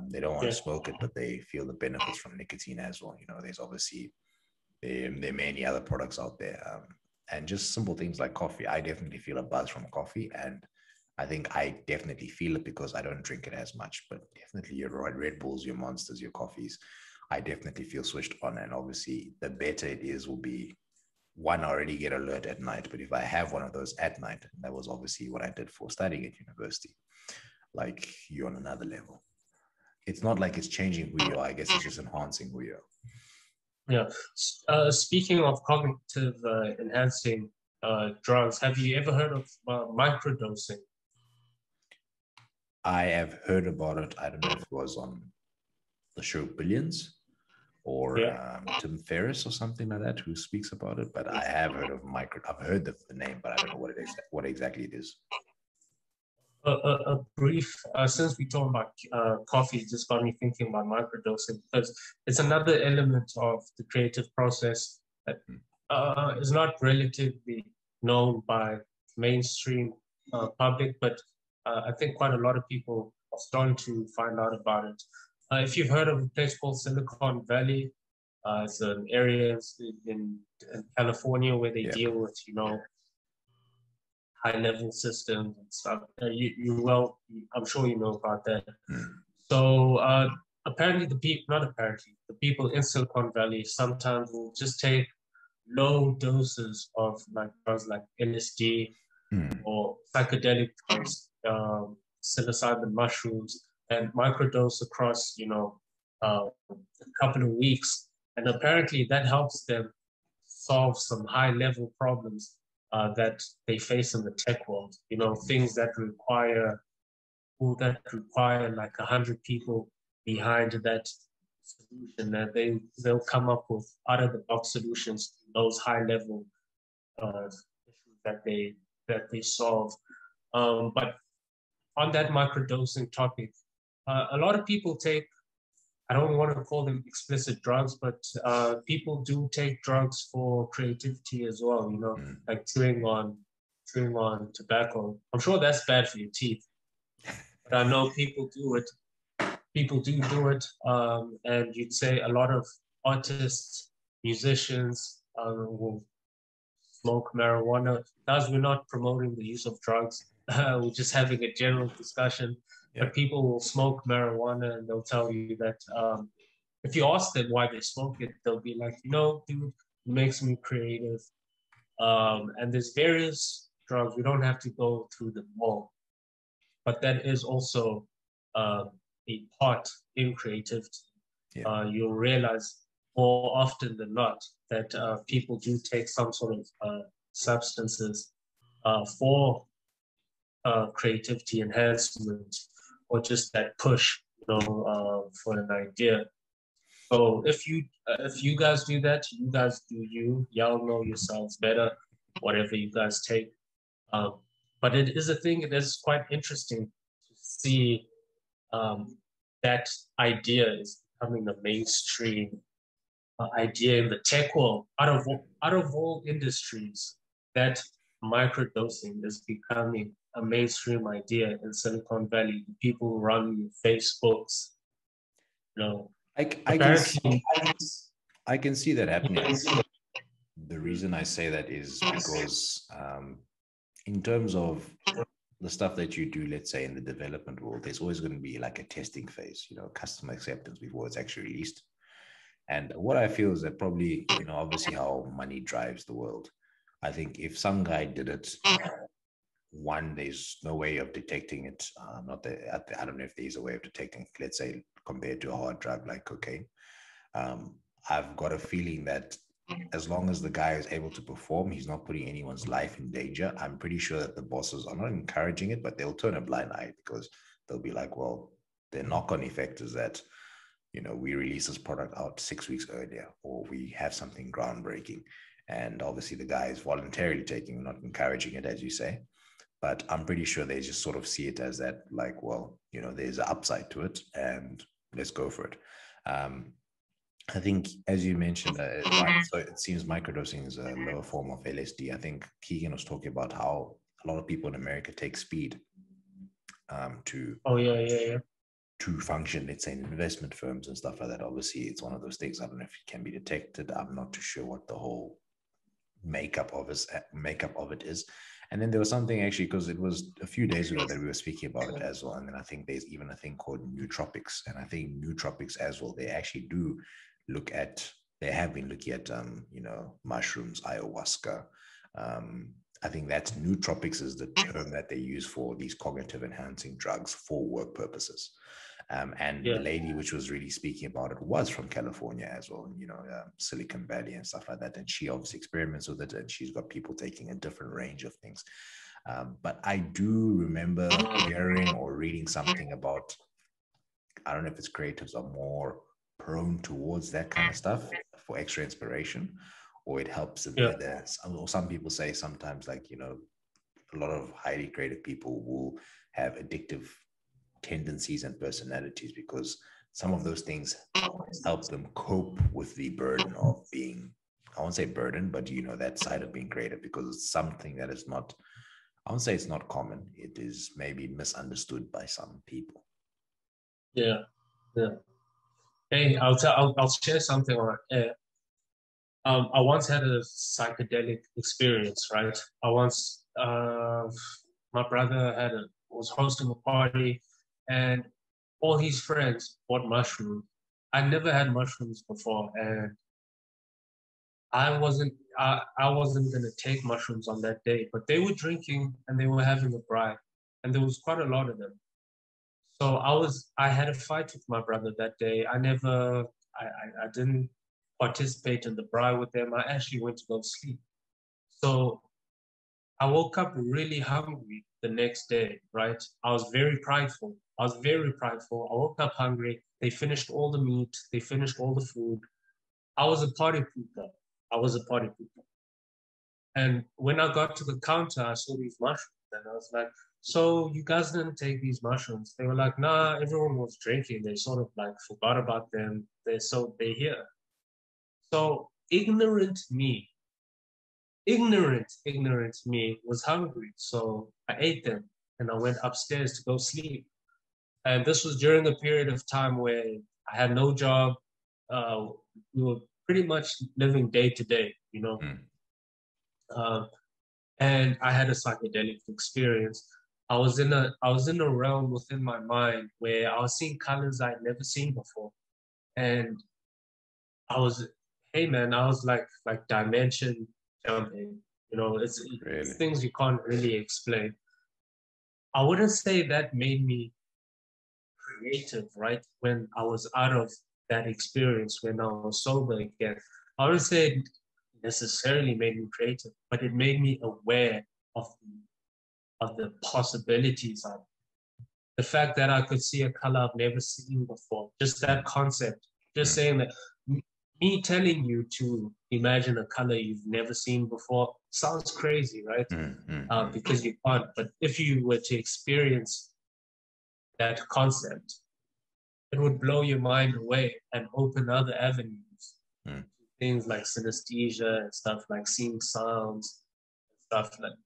They don't want to smoke it, but they feel the benefits from nicotine as well. There's obviously, there are many other products out there. And just simple things like coffee. I definitely feel a buzz from coffee, and I think I definitely feel it because I don't drink it as much. But definitely your Red Bulls, your Monsters, your coffees, I definitely feel switched on. And obviously, the better it is will be, one, I already get alert at night. But if I have one of those at night, that was obviously what I did for studying at university, like, you're on another level. It's not like it's changing who you are. I guess it's just enhancing who you are. Yeah. Speaking of cognitive enhancing drugs, have you ever heard of microdosing? I have heard about it. I don't know if it was on the show Billions or Tim Ferriss or something like that, who speaks about it. But I have heard of I've heard the name, but I don't know what exactly it is. A brief, since we talked about coffee, it just got me thinking about microdosing, because it's another element of the creative process that is not relatively known by mainstream public, but I think quite a lot of people are starting to find out about it. If you've heard of a place called Silicon Valley, it's an area in California where they deal with, high-level systems and stuff. I'm sure you know about that. So apparently the people in Silicon Valley sometimes will just take low doses of like drugs like LSD or psychedelic drugs, psilocybin mushrooms, and microdose across, a couple of weeks. And apparently that helps them solve some high-level problems that they face in the tech world. Things that require like 100 people behind that solution, that they'll come up with out of the box solutions to those high-level issues that they solve. But on that microdosing topic, a lot of people take, I don't want to call them explicit drugs, but people do take drugs for creativity as well, like chewing on tobacco. I'm sure that's bad for your teeth, but I know people do it. People do it, and you'd say a lot of artists, musicians will smoke marijuana. Guys, we're not promoting the use of drugs. We're just having a general discussion. But people will smoke marijuana, and they'll tell you that if you ask them why they smoke it, they'll be like, dude, it makes me creative. And there's various drugs. We don't have to go through them all, but that is also a part in creativity. You'll realize more often than not that people do take some sort of substances for creativity enhancement, or just that push, for an idea. So if you guys do that, you guys do you. Y'all know yourselves better. Whatever you guys take, but it is a thing that is quite interesting to see that idea is becoming a mainstream idea in the tech world. Out of all industries, that microdosing is becoming a mainstream idea in Silicon Valley. People run Facebooks, I can see that happening. The reason I say that is because in terms of the stuff that you do, let's say in the development world, there's always going to be like a testing phase, customer acceptance before it's actually released. And what I feel is that probably, obviously how money drives the world. I think if some guy did it, one, there's no way of detecting it. I don't know if there's a way of detecting, let's say, compared to a hard drug like cocaine. I've got a feeling that as long as the guy is able to perform, he's not putting anyone's life in danger. I'm pretty sure that the bosses are not encouraging it, but they'll turn a blind eye because they'll be like, well, their knock-on effect is that, you know, we release this product out 6 weeks earlier, or we have something groundbreaking. And obviously the guy is voluntarily taking, not encouraging it, as you say. But I'm pretty sure they just sort of see it as that, like, well, you know, there's an upside to it and let's go for it. I think, as you mentioned, right, so it seems microdosing is a lower form of LSD. I think Keegan was talking about how a lot of people in America take speed to to function, let's say, in investment firms and stuff like that. Obviously, it's one of those things. I don't know if it can be detected. I'm not too sure what the whole makeup of it is. And then there was something actually, because it was a few days ago that we were speaking about it as well. And then I think there's even a thing called nootropics. And I think nootropics as well, they actually do look at, they have been looking at, you know, mushrooms, ayahuasca. I think that's nootropics is the term that they use for these cognitive enhancing drugs for work purposes. And the lady which was really speaking about it was from California as well, you know, Silicon Valley and stuff like that. And she obviously experiments with it, and she's got people taking a different range of things. But I do remember hearing or reading something about, I don't know if it's creatives are more prone towards that kind of stuff for extra inspiration, or it helps in or some people say sometimes, like, you know, a lot of highly creative people will have addictive tendencies and personalities because some of those things help them cope with the burden of being, I won't say burden, but, you know, that side of being creative, because it's something that is not, I won't say it's not common. It is maybe misunderstood by some people. Yeah. Hey, I'll share something on air. I once had a psychedelic experience, right? My brother was hosting a party, and all his friends bought mushrooms. I never had mushrooms before, and I wasn't gonna take mushrooms on that day, but they were drinking and they were having a braai, and there was quite a lot of them. So I had a fight with my brother that day. I didn't participate in the braai with them. I actually went to go sleep. So I woke up really hungry the next day, right? I was very prideful. I woke up hungry. They finished all the meat. They finished all the food. I was a party pooper. And when I got to the counter, I saw these mushrooms, and I was like, so you guys didn't take these mushrooms? They were like, nah, everyone was drinking. They sort of like forgot about them. They're here. So ignorant me was hungry. So I ate them and I went upstairs to go sleep. And this was during a period of time where I had no job. We were pretty much living day to day, you know. And I had a psychedelic experience. I was in a realm within my mind where I was seeing colors I'd never seen before. And I was like dimension jumping. You know, it's things you can't really explain. I wouldn't say that made me creative, right? When I was out of that experience, when I was sober again, I wouldn't say it necessarily made me creative, but it made me aware of the possibilities of it. The fact that I could see a color I've never seen before, just that concept, just saying that, me telling you to imagine a color you've never seen before sounds crazy, right? Because you can't. But if you were to experience that concept, it would blow your mind away and open other avenues. Things like synesthesia and stuff, like seeing sounds and stuff like,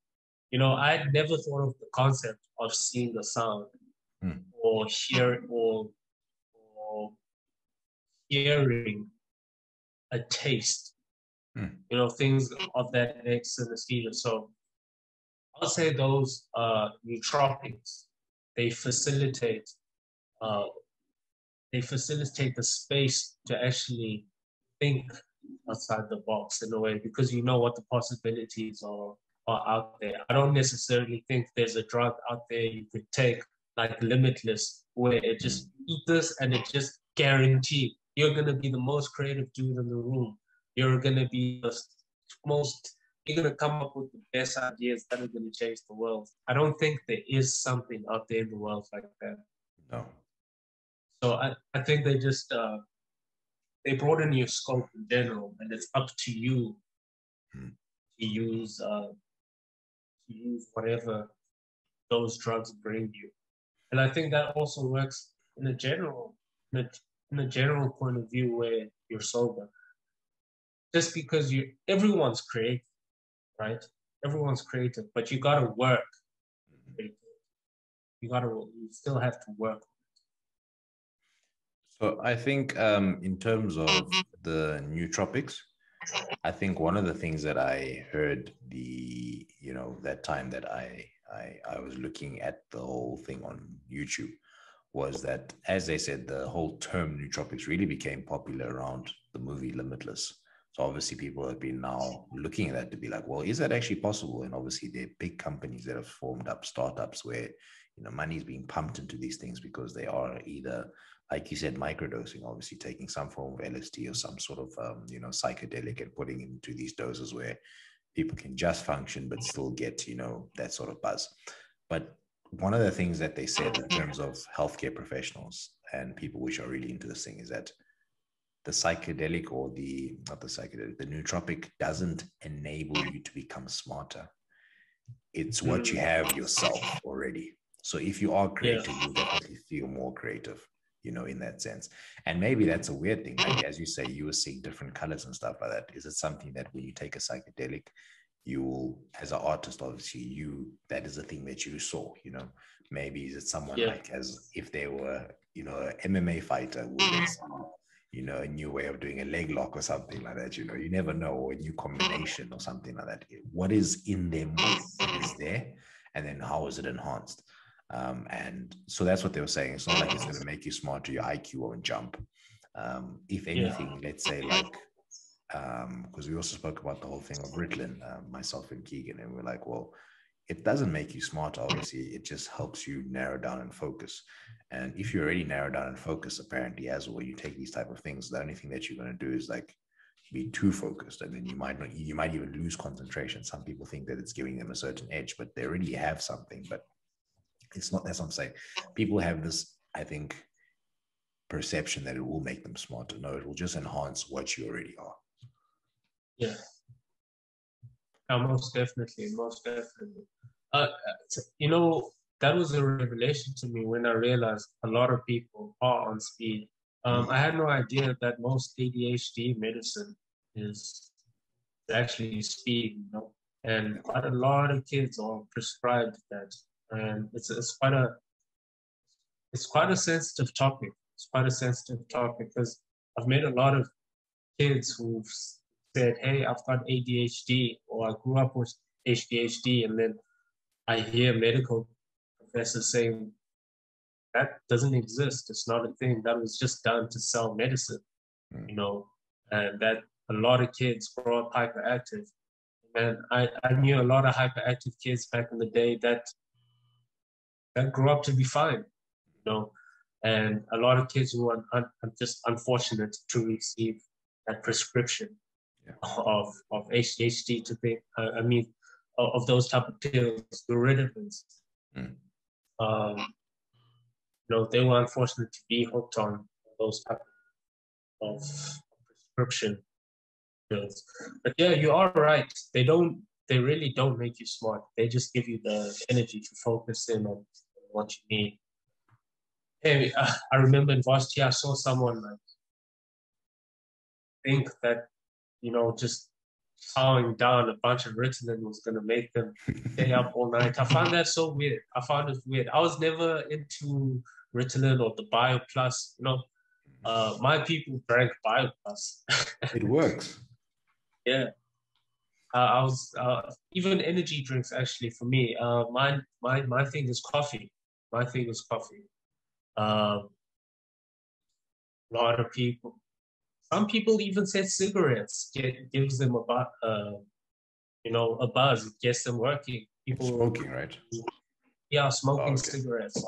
you know, I'd never thought of the concept of seeing the sound or hearing a taste, you know, things of that synesthesia. So I'll say those nootropics, they facilitate the space to actually think outside the box in a way, because you know what the possibilities are out there. I don't necessarily think there's a drug out there you could take like Limitless, where it just eat this and it just guaranteed you're going to be the most creative dude in the room. You're going to be the most, you're going to come up with the best ideas that are going to change the world. I don't think there is something out there in the world like that. No. So I think they just, they broaden your scope in general, and it's up to you to use whatever those drugs bring you. And I think that also works in a general, in a general point of view where you're sober. Just because everyone's creative, right? Everyone's creative, but you gotta work. You still have to work. So I think in terms of the nootropics, I think one of the things that I heard that time that I was looking at the whole thing on YouTube was that, as they said, the whole term nootropics really became popular around the movie Limitless. So obviously people have been now looking at that to be like, well, is that actually possible? And obviously there are big companies that have formed up startups where, money is being pumped into these things because they are either, like you said, microdosing, obviously taking some form of LSD or some sort of, psychedelic and putting into these doses where people can just function, but still get, that sort of buzz. But one of the things that they said in terms of healthcare professionals and people which are really into this thing is that the psychedelic or not the psychedelic, the nootropic doesn't enable you to become smarter. It's what you have yourself already. So if you are creative, you'll definitely feel more creative, in that sense. And maybe that's a weird thing. Maybe, as you say, you were seeing different colors and stuff like that. Is it something that when you take a psychedelic, you will, as an artist, obviously, that is a thing that you saw, maybe is it someone like as if they were, an MMA fighter with a new way of doing a leg lock or something like that, you never know, or a new combination or something like that. What is in them that is there, and then how is it enhanced? And so that's what they were saying. It's not like it's going to make you smarter, your IQ won't jump. If anything, let's say like, because we also spoke about the whole thing of Ritalin, myself and Keegan, and we're like, well, it doesn't make you smarter. Obviously, it just helps you narrow down and focus. And if you already narrow down and focus, apparently, as well, you take these type of things, the only thing that you're going to do is like be too focused, and then you might even lose concentration. Some people think that it's giving them a certain edge, but they already have something. But it's not. That's what I'm saying. People have this, I think, perception that it will make them smarter. No, it will just enhance what you already are. Yeah. Most definitely, most definitely. That was a revelation to me when I realized a lot of people are on speed. I had no idea that most ADHD medicine is actually speed, and quite a lot of kids are prescribed that, and it's quite a sensitive topic. It's quite a sensitive topic because I've met a lot of kids who've said, hey, I've got ADHD, or I grew up with ADHD, and then I hear medical professors saying that doesn't exist. It's not a thing. That was just done to sell medicine, and that a lot of kids grow up hyperactive. And I knew a lot of hyperactive kids back in the day that grew up to be fine, and a lot of kids who are just unfortunate to receive that prescription of ADHD to think, of those type of pills, the Ritalins. They were unfortunate to be hooked on those type of prescription pills. But yeah, you are right. They really don't make you smart. They just give you the energy to focus in on what you need. Hey, I remember in varsity, I saw someone like think that, just powering down a bunch of Ritalin was going to make them stay up all night. I found that so weird. I found it weird. I was never into Ritalin or the Bio Plus. My people drank Bio Plus. It works. Yeah. I was even energy drinks actually for me. My thing is coffee. My thing is coffee. A lot of people. Some people even said cigarettes gives them a buzz. It gets them working. People smoking, right? Yeah, smoking cigarettes.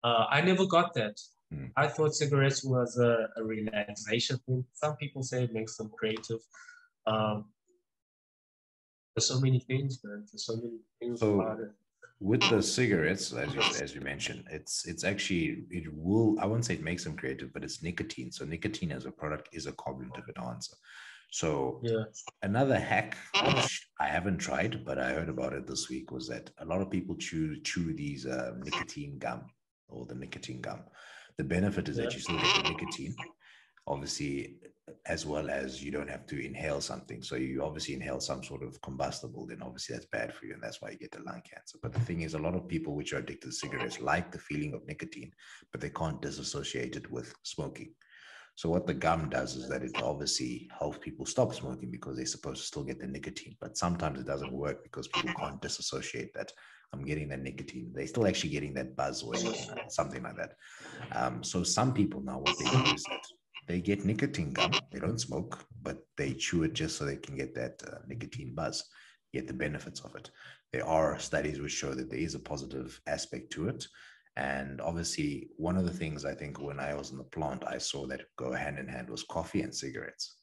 I never got that. Mm. I thought cigarettes was a relaxation thing. Some people say it makes them creative. Um, there's so many things, man. There's so many things about So it. with the cigarettes, as you mentioned, it's actually, it will, I won't say it makes them creative, but it's nicotine. So nicotine as a product is a cognitive enhancer. So Yeah, another hack, which I haven't tried, but I heard about it this week, was that a lot of people chew these nicotine gum, or the nicotine gum. The benefit is yeah. that you still get the nicotine, obviously, as well as you don't have to inhale something. So you obviously inhale some sort of combustible, then obviously that's bad for you, and that's why you get the lung cancer. But the thing is, a lot of people which are addicted to cigarettes like the feeling of nicotine, but they can't disassociate it with smoking. So what the gum does is that it obviously helps people stop smoking because they're supposed to still get the nicotine. But sometimes it doesn't work because people can't disassociate that I'm getting that nicotine. They're still actually getting that buzz or something like that. So some people now, what they do is that they get nicotine gum. They don't smoke, but they chew it just so they can get that nicotine buzz, get the benefits of it. There are studies which show that there is a positive aspect to it. And obviously, one of the things I think when I was in the plant, I saw that go hand in hand was coffee and cigarettes.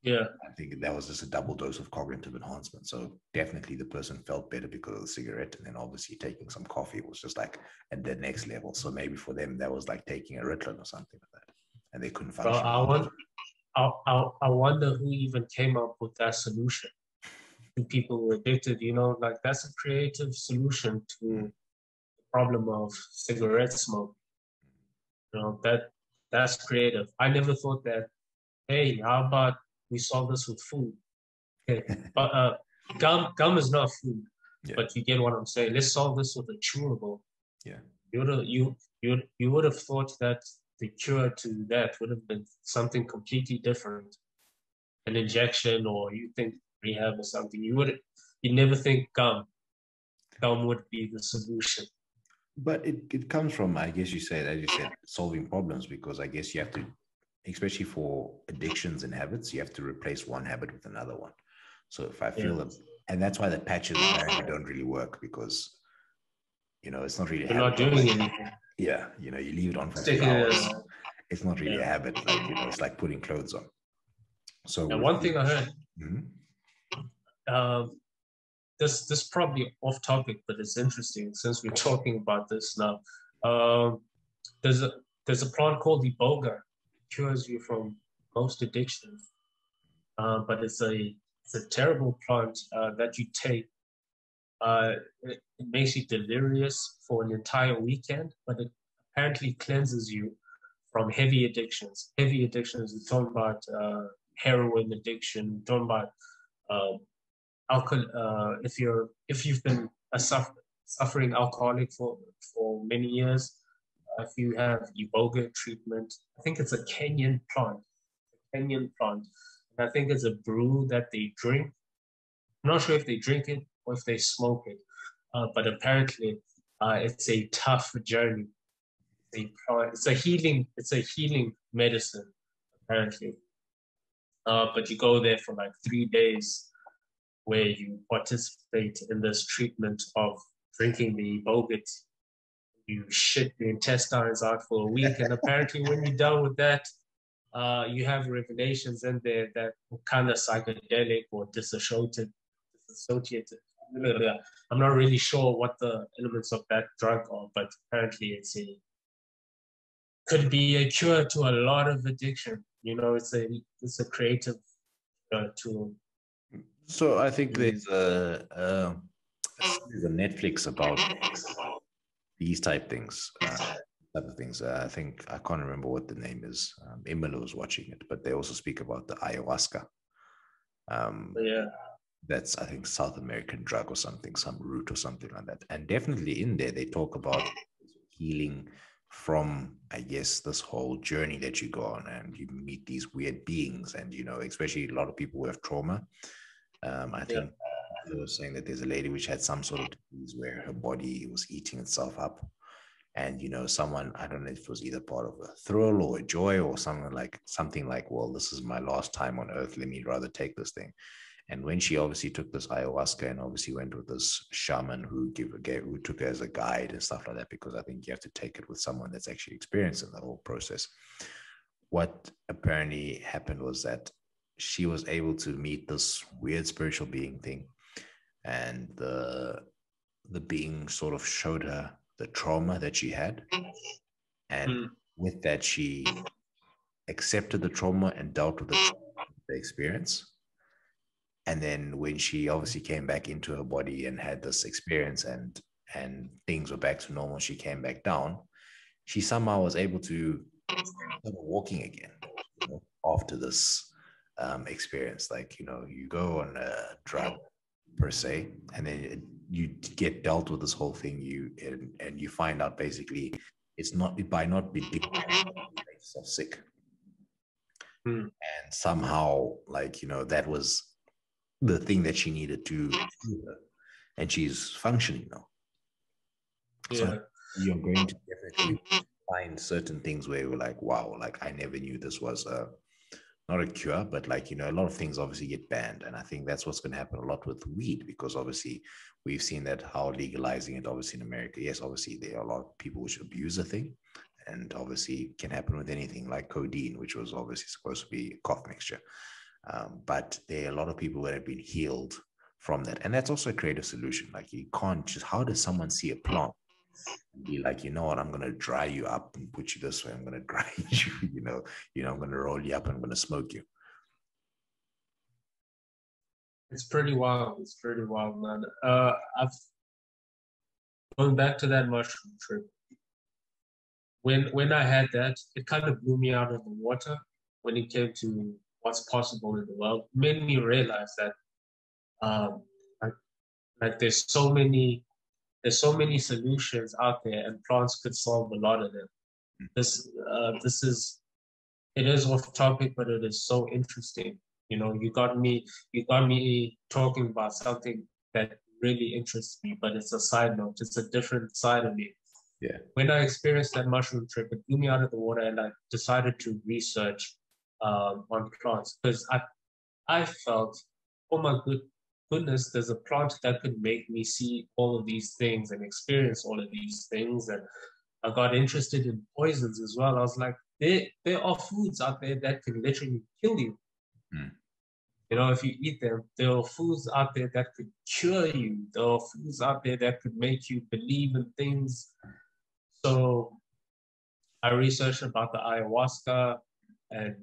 Yeah. I think that was just a double dose of cognitive enhancement. So definitely the person felt better because of the cigarette. And then obviously taking some coffee was just like at the next level. So maybe for them, that was like taking a Ritalin or something like that. And they couldn't Well, function without it. I wonder who even came up with that solution to people who are addicted. You know, like that's a creative solution Mm. to the problem of cigarette smoke. You know, that's creative. I never thought that, hey, how about we solve this with food? Okay. But gum is not food, Yeah. but you get what I'm saying. Let's solve this with a chewable. Yeah. You would have thought that the cure to that would have been something completely different, an injection, or you think rehab or something. You never think gum would be the solution. But it comes from, I guess you said, as you said, solving problems, because I guess you have to, especially for addictions and habits, you have to replace one habit with another one. So if I Yeah, feel that, and that's why the patches apparently don't really work, because, it's not really a you're not habit. doing Like, anything. yeah, you leave it on for few Sticking it. hours. It's not really a Yeah. habit. Like, it's like putting clothes on. So And with one the, thing I heard, Mhm. um, this probably off topic, but it's interesting since we're talking about this now. Um, there's a there's a plant called iboga, cures you from most addictions, but it's a terrible plant that you take. It makes you delirious for an entire weekend, but it apparently cleanses you from heavy addictions. Heavy addictions, we're talking about heroin addiction, we're talking about um, alcohol. If you've been a suffering alcoholic for many years, if you have iboga treatment, I think it's a Kenyan plant, and I think it's a brew that they drink. I'm not sure if they drink it or if they smoke it, but apparently it's a tough journey. It's a healing medicine apparently. But you go there for like 3 days where you participate in this treatment of drinking the bogut. You shit your intestines out for a week, and apparently when you're done with that, you have revelations in there that are kind of psychedelic or dissociated. I'm not really sure what the elements of that drug are, but apparently could be a cure to a lot of addiction. You know, it's a creative tool. So I think there's a Netflix about these type of things. I think I can't remember what the name is. Emily was watching it, but they also speak about the ayahuasca. Um, But yeah, that's, I think, South American drug or something, some root or something like that. And definitely in there they talk about healing from, I guess, this whole journey that you go on, and you meet these weird beings, and especially a lot of people who have trauma. I yeah, think they were saying that there's a lady which had some sort of disease where her body was eating itself up, and someone, I don't know if it was either part of a thrill or a joy or something like, well, this is my last time on earth, let me rather take this thing. And when she obviously took this ayahuasca and obviously went with this shaman who took her as a guide and stuff like that, because I think you have to take it with someone that's actually experienced in the whole process. What apparently happened was that she was able to meet this weird spiritual being thing, and the being sort of showed her the trauma that she had, and with that she accepted the trauma and dealt with the experience. And then when she obviously came back into her body and had this experience, and things were back to normal, she came back down, she somehow was able to start walking again, after this experience. Like, you go on a drug per se, and then you get dealt with this whole thing, and you find out basically it's not by not being so sick. And somehow, like, that was the thing that she needed to do, and she's functioning now. So you're going to definitely find certain things where we're like, wow, like I never knew this was not a cure, but like, a lot of things obviously get banned. And I think that's what's going to happen a lot with weed, because obviously we've seen that how legalizing it, obviously in America, yes, obviously there are a lot of people which abuse the thing, and obviously can happen with anything like codeine, which was obviously supposed to be a cough mixture. But there are a lot of people that have been healed from that. And that's also a creative solution. Like, you can't just, how does someone see a plant and be like, you know what, I'm going to dry you up and put you this way. I'm going to grind you, I'm going to roll you up and I'm going to smoke you. It's pretty wild. It's pretty wild, man. I've going back to that mushroom trip. When I had that, it kind of blew me out of the water when it came to what's possible in the world. It made me realize that like there's so many solutions out there, and plants could solve a lot of them. It is off topic, but it is so interesting. You got me talking about something that really interests me, but it's a side note. It's a different side of me. Yeah. When I experienced that mushroom trip, it blew me out of the water, and I decided to research on plants, because I felt, oh my goodness, there's a plant that could make me see all of these things and experience all of these things. And I got interested in poisons as well. I was like, there are foods out there that can literally kill you. If you eat them. There are foods out there that could cure you. There are foods out there that could make you believe in things. So I researched about the ayahuasca and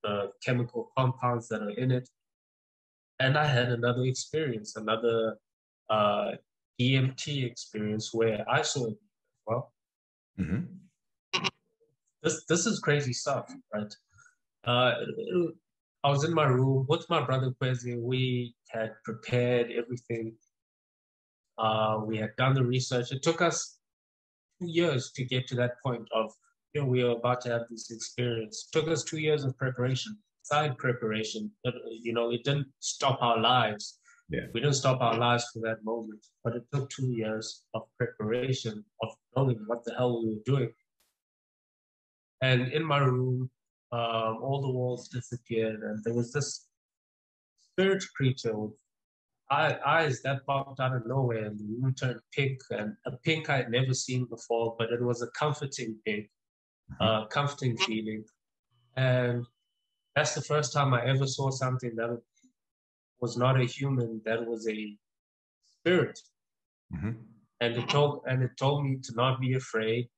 the chemical compounds that are in it. And I had another experience, another EMT experience, where I saw it as well. This is crazy stuff, right? I was in my room with my brother Kwezi. We had prepared everything. We had done the research. It took us 2 years to get to that point of, we are about to have this experience. It took us 2 years of preparation, side preparation. But, it didn't stop our lives. Yeah. We didn't stop our lives for that moment, but it took 2 years of preparation, of knowing what the hell we were doing. And in my room, all the walls disappeared, and there was this spirit creature with eyes that popped out of nowhere, and the room turned pink, and a pink I had never seen before, but it was a comforting pink, comforting feeling. And that's the first time I ever saw something that was not a human, that was a spirit. And it told me to not be afraid.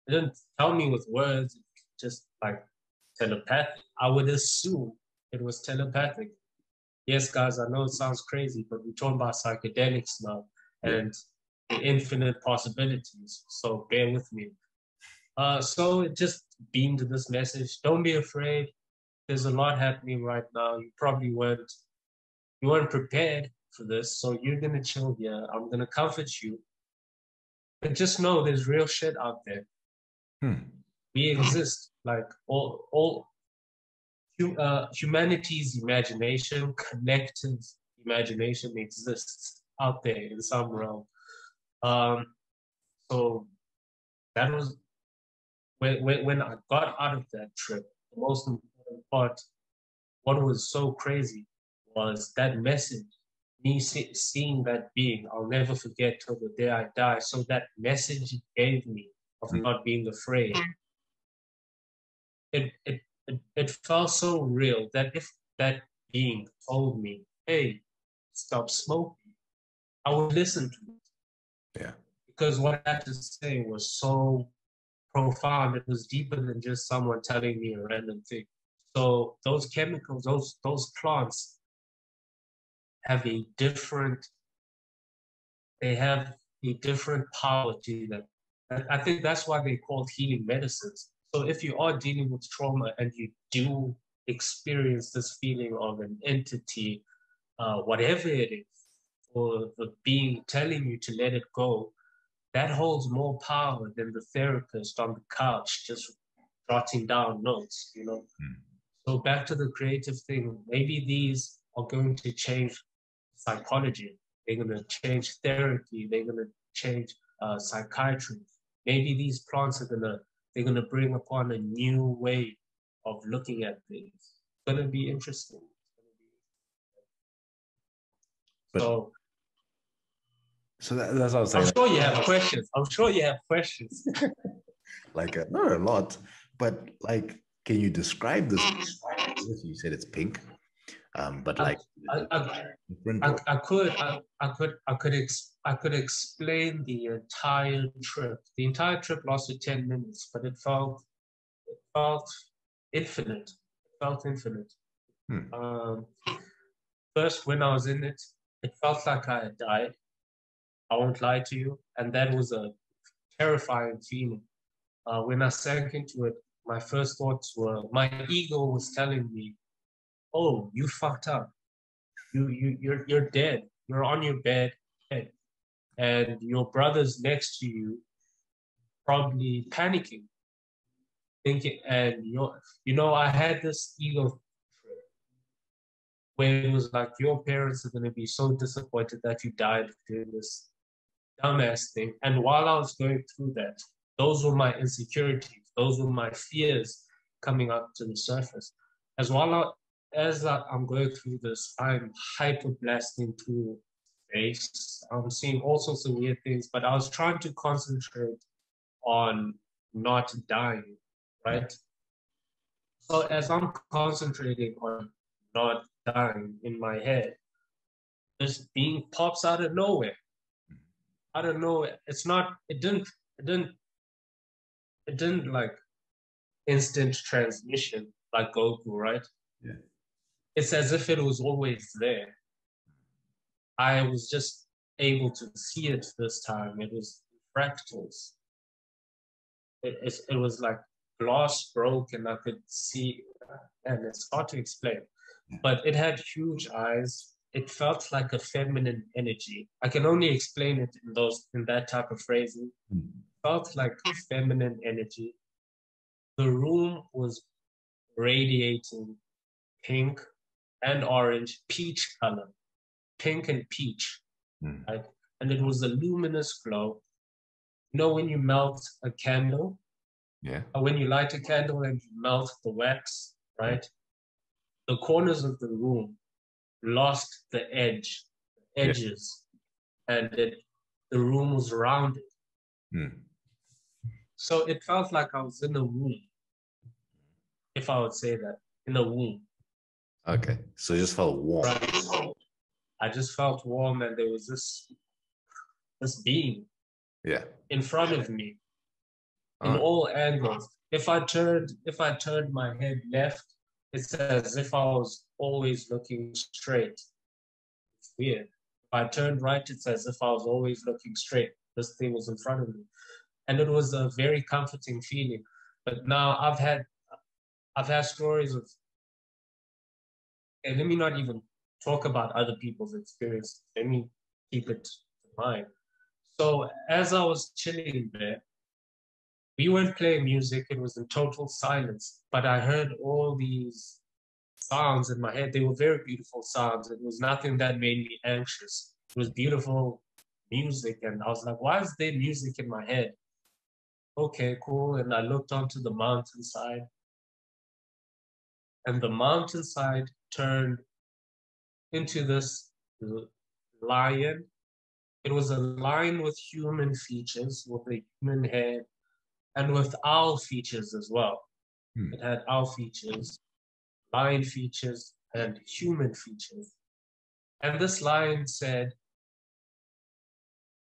It didn't tell me with words, just like telepathic. I would assume it was telepathic. Yes, guys, I know it sounds crazy, but we're talking about psychedelics now and the infinite possibilities. So bear with me. So it just beamed this message. Don't be afraid. There's a lot happening right now. You probably weren't prepared for this. So you're going to chill here. I'm going to comfort you. But just know there's real shit out there. We exist. Like all humanity's imagination, collective imagination exists out there in some realm. So that was when I got out of that trip, the most important part, what was so crazy was that message, me seeing that being, I'll never forget till the day I die. So that message it gave me of not being afraid, it felt so real that if that being told me, hey, stop smoking, I would listen to it. Yeah. Because what I had to say was so profound. It was deeper than just someone telling me a random thing. So those chemicals, those plants have a different, they have a different power to them. And I think that's why they're called healing medicines. So if you are dealing with trauma and you do experience this feeling of an entity, whatever it is, or the being telling you to let it go, that holds more power than the therapist on the couch just jotting down notes, you know? Mm. So back to the creative thing, maybe these are going to change psychology. They're going to change therapy. They're going to change psychiatry. Maybe these plants they're going to bring upon a new way of looking at things. It's going to be interesting. But so that's what I was saying. I'm sure you have questions. I'm sure you have questions. Like not a lot, but like, can you describe this? You said it's pink, but like I could explain the entire trip. The entire trip lasted 10 minutes, but it felt infinite. It felt infinite. First, when I was in it, it felt like I had died. I won't lie to you, and that was a terrifying feeling. When I sank into it, my first thoughts were my ego was telling me, "Oh, you fucked up. You're dead. You're on your bed, and your brother's next to you, probably panicking, thinking." And I had this ego trip where it was like your parents are going to be so disappointed that you died doing this dumbass thing. And while I was going through that, those were my insecurities. Those were my fears coming up to the surface. As I'm going through this, I'm hyper blasting through space. I'm seeing all sorts of weird things, but I was trying to concentrate on not dying, right? So as I'm concentrating on not dying in my head, this being pops out of nowhere. I don't know. It didn't like instant transmission like Goku, right? Yeah. It's as if it was always there. I was just able to see it this time. It was fractals. It was like glass broke and I could see, and it's hard to explain, but it had huge eyes. It felt like a feminine energy. I can only explain it in that type of phrasing. Felt like feminine energy. The room was radiating pink and orange, peach color, pink and peach, right? And it was a luminous glow. You know when you melt a candle? Yeah. Or when you light a candle and you melt the wax, right? The corners of the room lost the edges, and the room was rounded. So it felt like I was in a womb, if I would say that, in a womb. Okay, so it just felt warm. Right. I just felt warm, and there was this being, in front of me, in all angles. If I turned my head left, it's as if I was always looking straight. It's weird. If I turned right, it's as if I was always looking straight. This thing was in front of me. And it was a very comforting feeling. But now I've had stories of, and let me not even talk about other people's experience. Let me keep it to mine. So as I was chilling there, we weren't playing music. It was in total silence. But I heard all these sounds in my head. They were very beautiful sounds. It was nothing that made me anxious. It was beautiful music. And I was like, why is there music in my head? Okay, cool. And I looked onto the mountainside. And the mountainside turned into this lion. It was a lion with human features, with a human head, and with owl features as well. Hmm. It had owl features, lion features, and human features. And this lion said,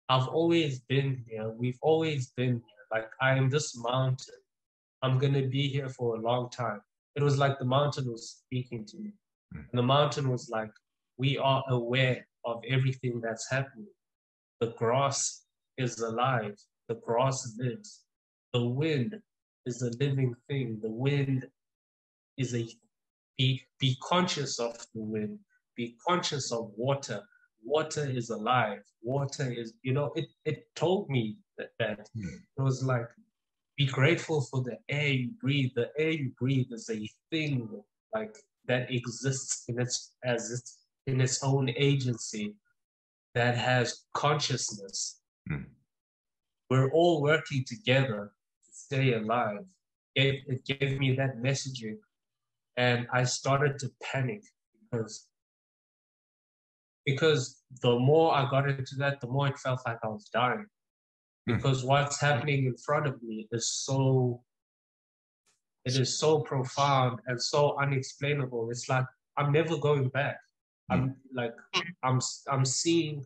I've always been here. We've always been here. Like, I am this mountain. I'm going to be here for a long time. It was like the mountain was speaking to me. Hmm. And the mountain was like, we are aware of everything that's happening. The grass is alive. The grass lives. The wind is a living thing. The wind is a, be conscious of the wind. Be conscious of water. Water is alive. Water is, it told me that it was like, be grateful for the air you breathe. The air you breathe is a thing like that exists in its own agency, that has consciousness. Hmm. We're all working together to stay alive. It gave me that messaging, and I started to panic because the more I got into that, the more it felt like I was dying. Because what's happening in front of me is it is so profound and so unexplainable. It's like I'm never going back. I'm like I'm seeing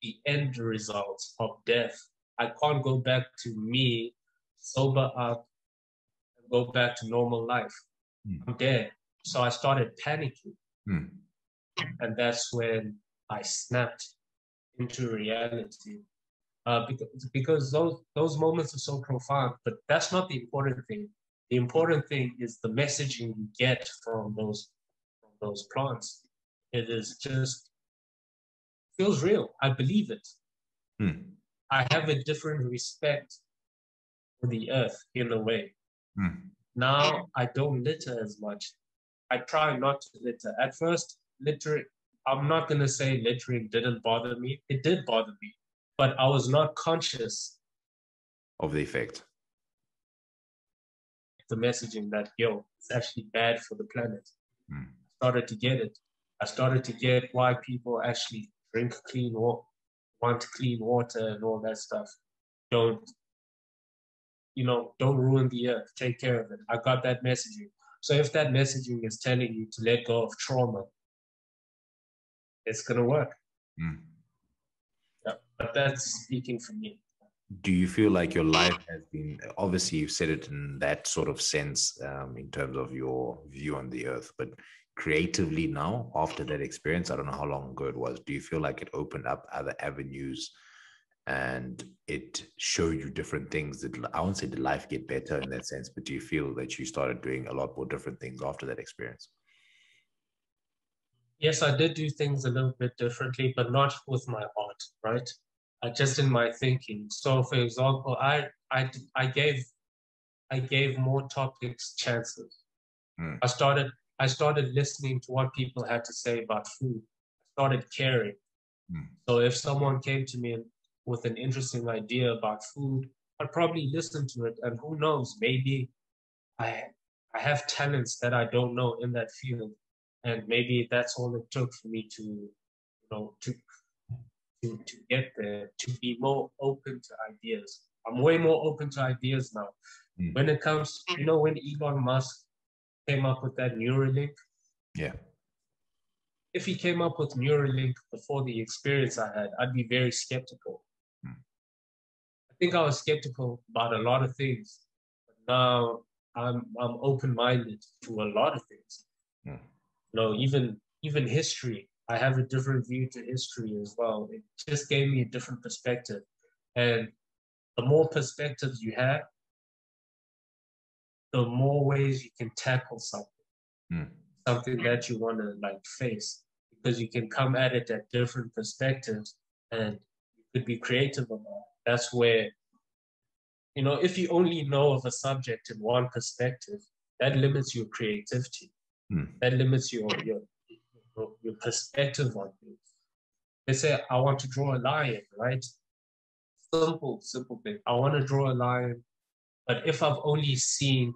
the end results of death. I can't go back to me, sober up, and go back to normal life. I'm dead. So I started panicking. And that's when I snapped into reality. Because those moments are so profound, but that's not the important thing. The important thing is the messaging you get from those plants. It is just feels real. I believe it. I have a different respect for the earth in a way. Now I don't litter as much. I try not to litter. At first, littering, I'm not going to say littering didn't bother me. It did bother me, but I was not conscious of the effect. The messaging that, it's actually bad for the planet. I started to get it. I started to get why people actually drink clean water, want clean water and all that stuff. Don't ruin the earth. Take care of it. I got that messaging. So if that messaging is telling you to let go of trauma, it's going to work. Yeah, but that's speaking for me. Do you feel like your life has been, obviously you've said it in that sort of sense, in terms of your view on the earth, but creatively now, after that experience, I don't know how long ago it was, do you feel like it opened up other avenues and it showed you different things? That, I won't say did life get better in that sense, but do you feel that you started doing a lot more different things after that experience? Yes, I did do things a little bit differently, but not with my art, right? Just in my thinking. So, for example, I gave more topics chances. I started listening to what people had to say about food. I started caring. So if someone came to me with an interesting idea about food, I'd probably listen to it, and who knows, maybe I have talents that I don't know in that field, and maybe that's all it took for me to get there, to be more open to ideas. I'm way more open to ideas now. When it comes, when Elon Musk came up with that Neuralink. Yeah. If he came up with Neuralink before the experience I had, I'd be very skeptical. I think I was skeptical about a lot of things, but now I'm open-minded to a lot of things. Even history. I have a different view to history as well. It just gave me a different perspective. And the more perspectives you have, the more ways you can tackle something. Something that you want to face, because you can come at it at different perspectives and you could be creative about it. That's where, if you only know of a subject in one perspective, that limits your creativity. That limits your perspective on things. They say, I want to draw a lion, right? Simple thing. I want to draw a lion, but if I've only seen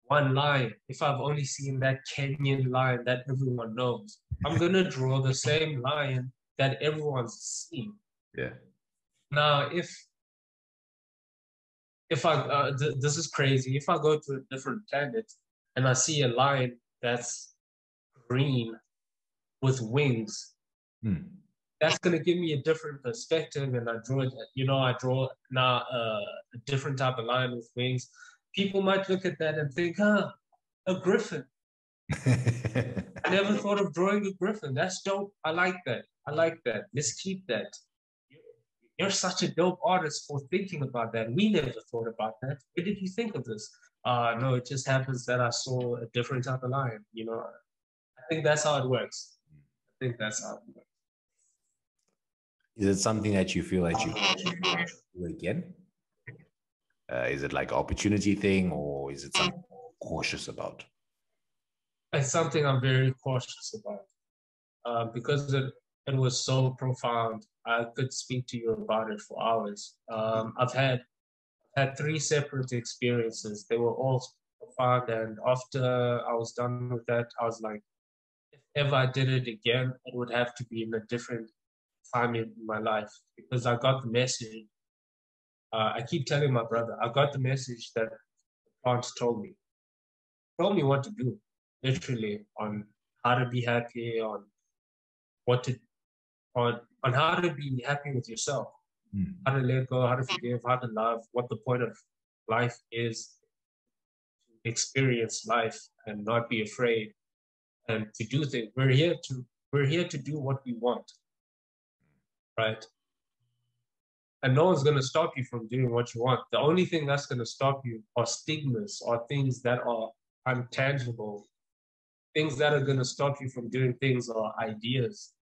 one line, if I've only seen that Kenyan lion that everyone knows, I'm gonna draw the same lion that everyone's seen. Yeah. Now, if I this is crazy, if I go to a different planet and I see a lion that's green with wings, that's gonna give me a different perspective, and I draw it. I draw now a different type of lion with wings. People might look at that and think, "Huh, a griffin." I never thought of drawing a griffin. That's dope. I like that. I like that. Let's keep that. You're such a dope artist for thinking about that. We never thought about that. Where did you think of this? No, it just happens that I saw a different type of lion. I think that's how it works. I think that's how it works. Is it something that you feel that you do again? Is it like an opportunity thing, or is it something cautious about? It's something I'm very cautious about because it was so profound. I could speak to you about it for hours. I've had three separate experiences. They were all profound, and after I was done with that, I was like, if ever I did it again, it would have to be in a different time in my life, because I got the message. I keep telling my brother, I got the message that the plants told me. Told me what to do, literally, on how to be happy, on what to on how to be happy with yourself, how to let go, how to forgive, how to love, what the point of life is, to experience life and not be afraid, and to do things. We're here to do what we want, right? And no one's going to stop you from doing what you want. The only thing that's going to stop you are stigmas, or things that are untangible. Things that are going to stop you from doing things are ideas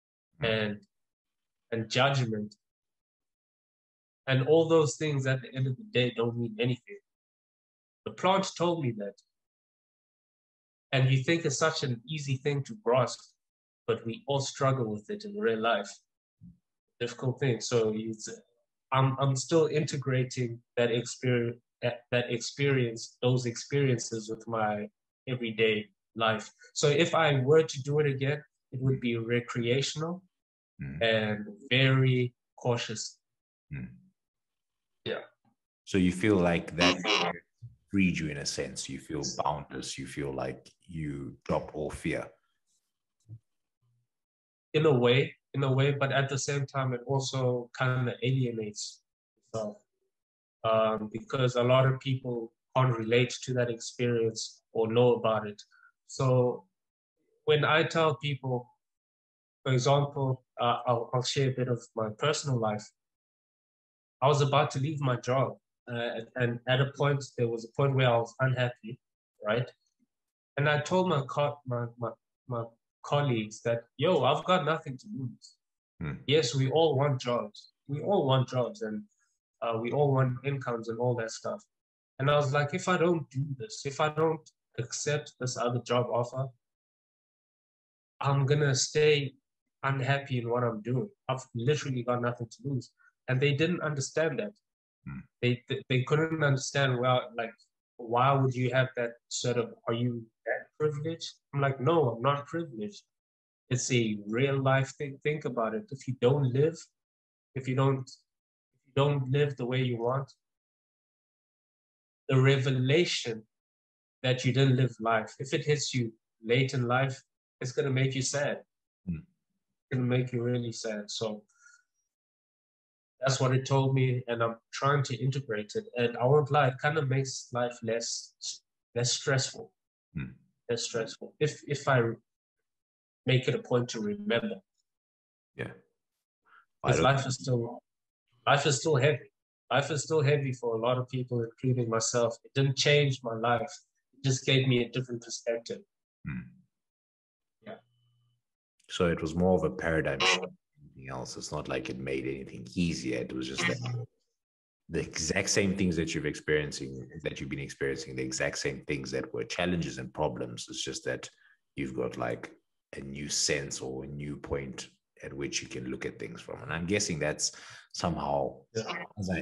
and judgment. And all those things at the end of the day don't mean anything. The plant told me that. And you think it's such an easy thing to grasp, but we all struggle with it in real life. Difficult thing. So I'm still integrating that experience, those experiences with my everyday life. So if I were to do it again, it would be recreational and very cautious. Yeah. So you feel like that freed you in a sense. You feel boundless. You feel like you dropped all fear. In a way, but at the same time, it also kind of alienates yourself, because a lot of people can't relate to that experience or know about it. So when I tell people, for example, I'll share a bit of my personal life. I was about to leave my job, and there was a point where I was unhappy, right? And I told my colleagues that, yo, I've got nothing to lose. Yes, we all want jobs. We all want jobs, and we all want incomes and all that stuff. And I was like, if I don't do this, if I don't accept this other job offer, I'm gonna stay unhappy in what I'm doing. I've literally got nothing to lose. And they didn't understand that. They couldn't understand, well, like, why would you have that sort of, are you that privileged? I'm like, no, I'm not privileged. It's a real life thing. Think about it. If you don't live the way you want, the revelation that you didn't live life, if it hits you late in life, it's going to make you sad. It's going to make you really sad. So that's what it told me, and I'm trying to integrate it. And I won't lie, it kind of makes life less stressful. Less stressful. If I make it a point to remember. Yeah. Because life is still heavy. Life is still heavy for a lot of people, including myself. It didn't change my life. It just gave me a different perspective. Yeah. So it was more of a paradigm shift than anything else. It's not like it made anything easier. It was just that the exact same things that you've been experiencing, the exact same things that were challenges and problems. It's just that you've got like a new sense or a new point at which you can look at things from. And I'm guessing that's somehow,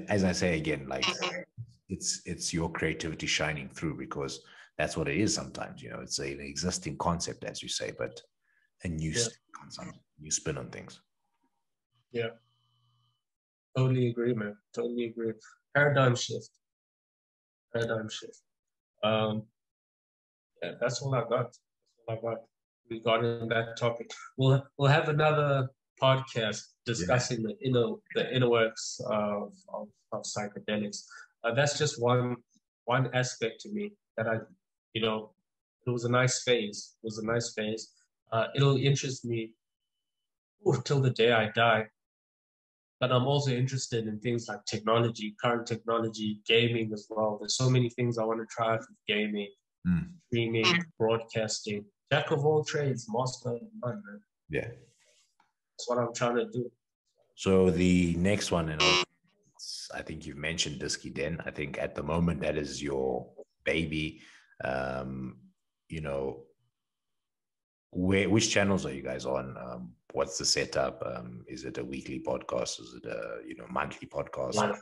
as I say again, like it's your creativity shining through, because that's what it is sometimes. It's an existing concept, as you say, but a new new spin on things. Yeah. Totally agree, man. Totally agree. Paradigm shift. Paradigm shift. Yeah, that's all I got. That's all I got regarding that topic. We'll have another podcast discussing the inner works of psychedelics. That's just one aspect to me that it was a nice phase. It was a nice phase. It'll interest me till the day I die. But I'm also interested in things like technology, current technology, gaming as well. There's so many things I want to try with gaming, streaming, broadcasting. Jack of all trades, master of none, man. Yeah. That's what I'm trying to do. So the next one, I think you've mentioned Disky Den. I think at the moment that is your baby. Which channels are you guys on? What's the setup? Is it a weekly podcast? Is it a monthly podcast? Yeah.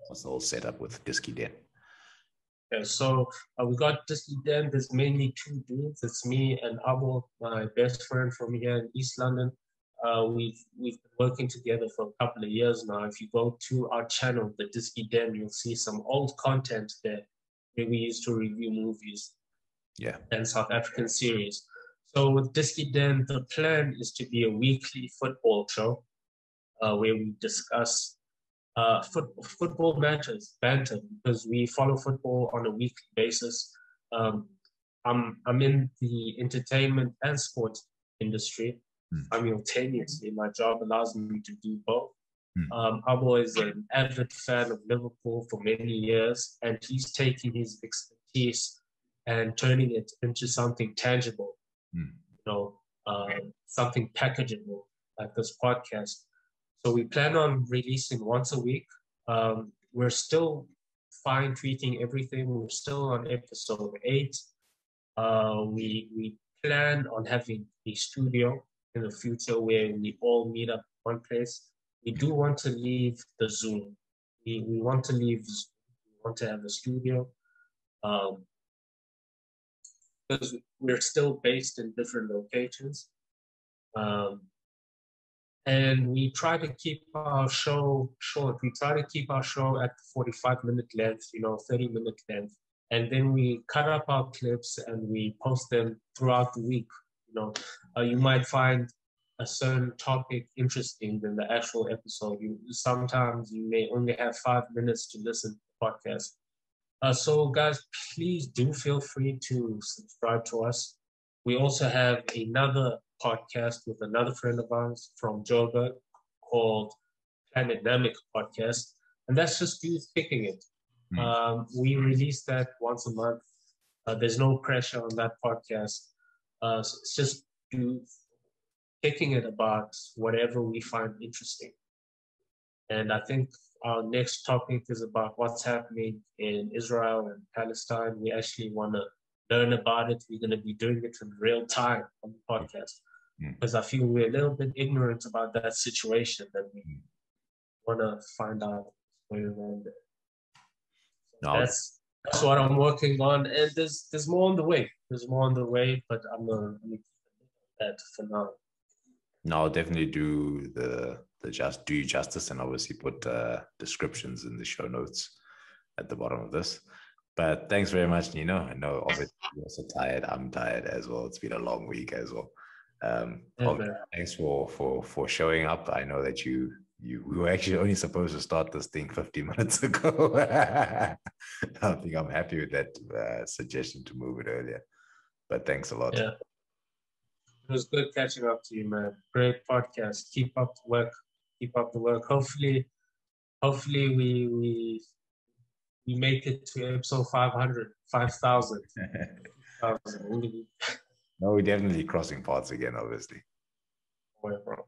What's the whole setup with Disky Den? Yeah, so we got Disky Den. There's mainly two dudes. It's me and Abo, my best friend from here in East London. We've been working together for a couple of years now. If you go to our channel, the Disky Den, you'll see some old content there where we used to review movies, and South African series. So with Disky Den, the plan is to be a weekly football show where we discuss football matters, banter, because we follow football on a weekly basis. I'm in the entertainment and sports industry simultaneously. My job allows me to do both. Abo is an avid fan of Liverpool for many years, and he's taking his expertise and turning it into something tangible, something packageable like this podcast. So we plan on releasing once a week. We're still fine-tweaking everything. We're still on episode 8. We plan on having a studio in the future where we all meet up one place. We do want to leave the Zoom. We want to leave. We want to have a studio. Because we're still based in different locations. And we try to keep our show short. We try to keep our show at 45-minute length, 30-minute length. And then we cut up our clips and we post them throughout the week. You might find a certain topic interesting than the actual episode. Sometimes you may only have 5 minutes to listen to the podcast. So guys, please do feel free to subscribe to us. We also have another podcast with another friend of ours from Joburg called Planet Namek Podcast. And that's just dudes kicking it. We release that once a month. There's no pressure on that podcast. It's just dudes kicking it about whatever we find interesting. And I think our next topic is about what's happening in Israel and Palestine. We actually want to learn about it. We're going to be doing it in real time on the podcast because I feel we're a little bit ignorant about that situation that we want to find out what's going on there. So that's what I'm working on, and there's more on the way. There's more on the way, but I'm gonna keep that for now. No, I'll definitely do do you justice and obviously put descriptions in the show notes at the bottom of this. But thanks very much, Nino. I know obviously you're also tired. I'm tired as well. It's been a long week as well. Thanks for showing up. I know that we were actually only supposed to start this thing 50 minutes ago. I think I'm happy with that suggestion to move it earlier. But thanks a lot. Yeah. It was good catching up to you, man. Great podcast. Keep up the work. Keep up the work. Hopefully we make it to episode 500, 5,000. No, we're definitely crossing paths again, obviously. Bro.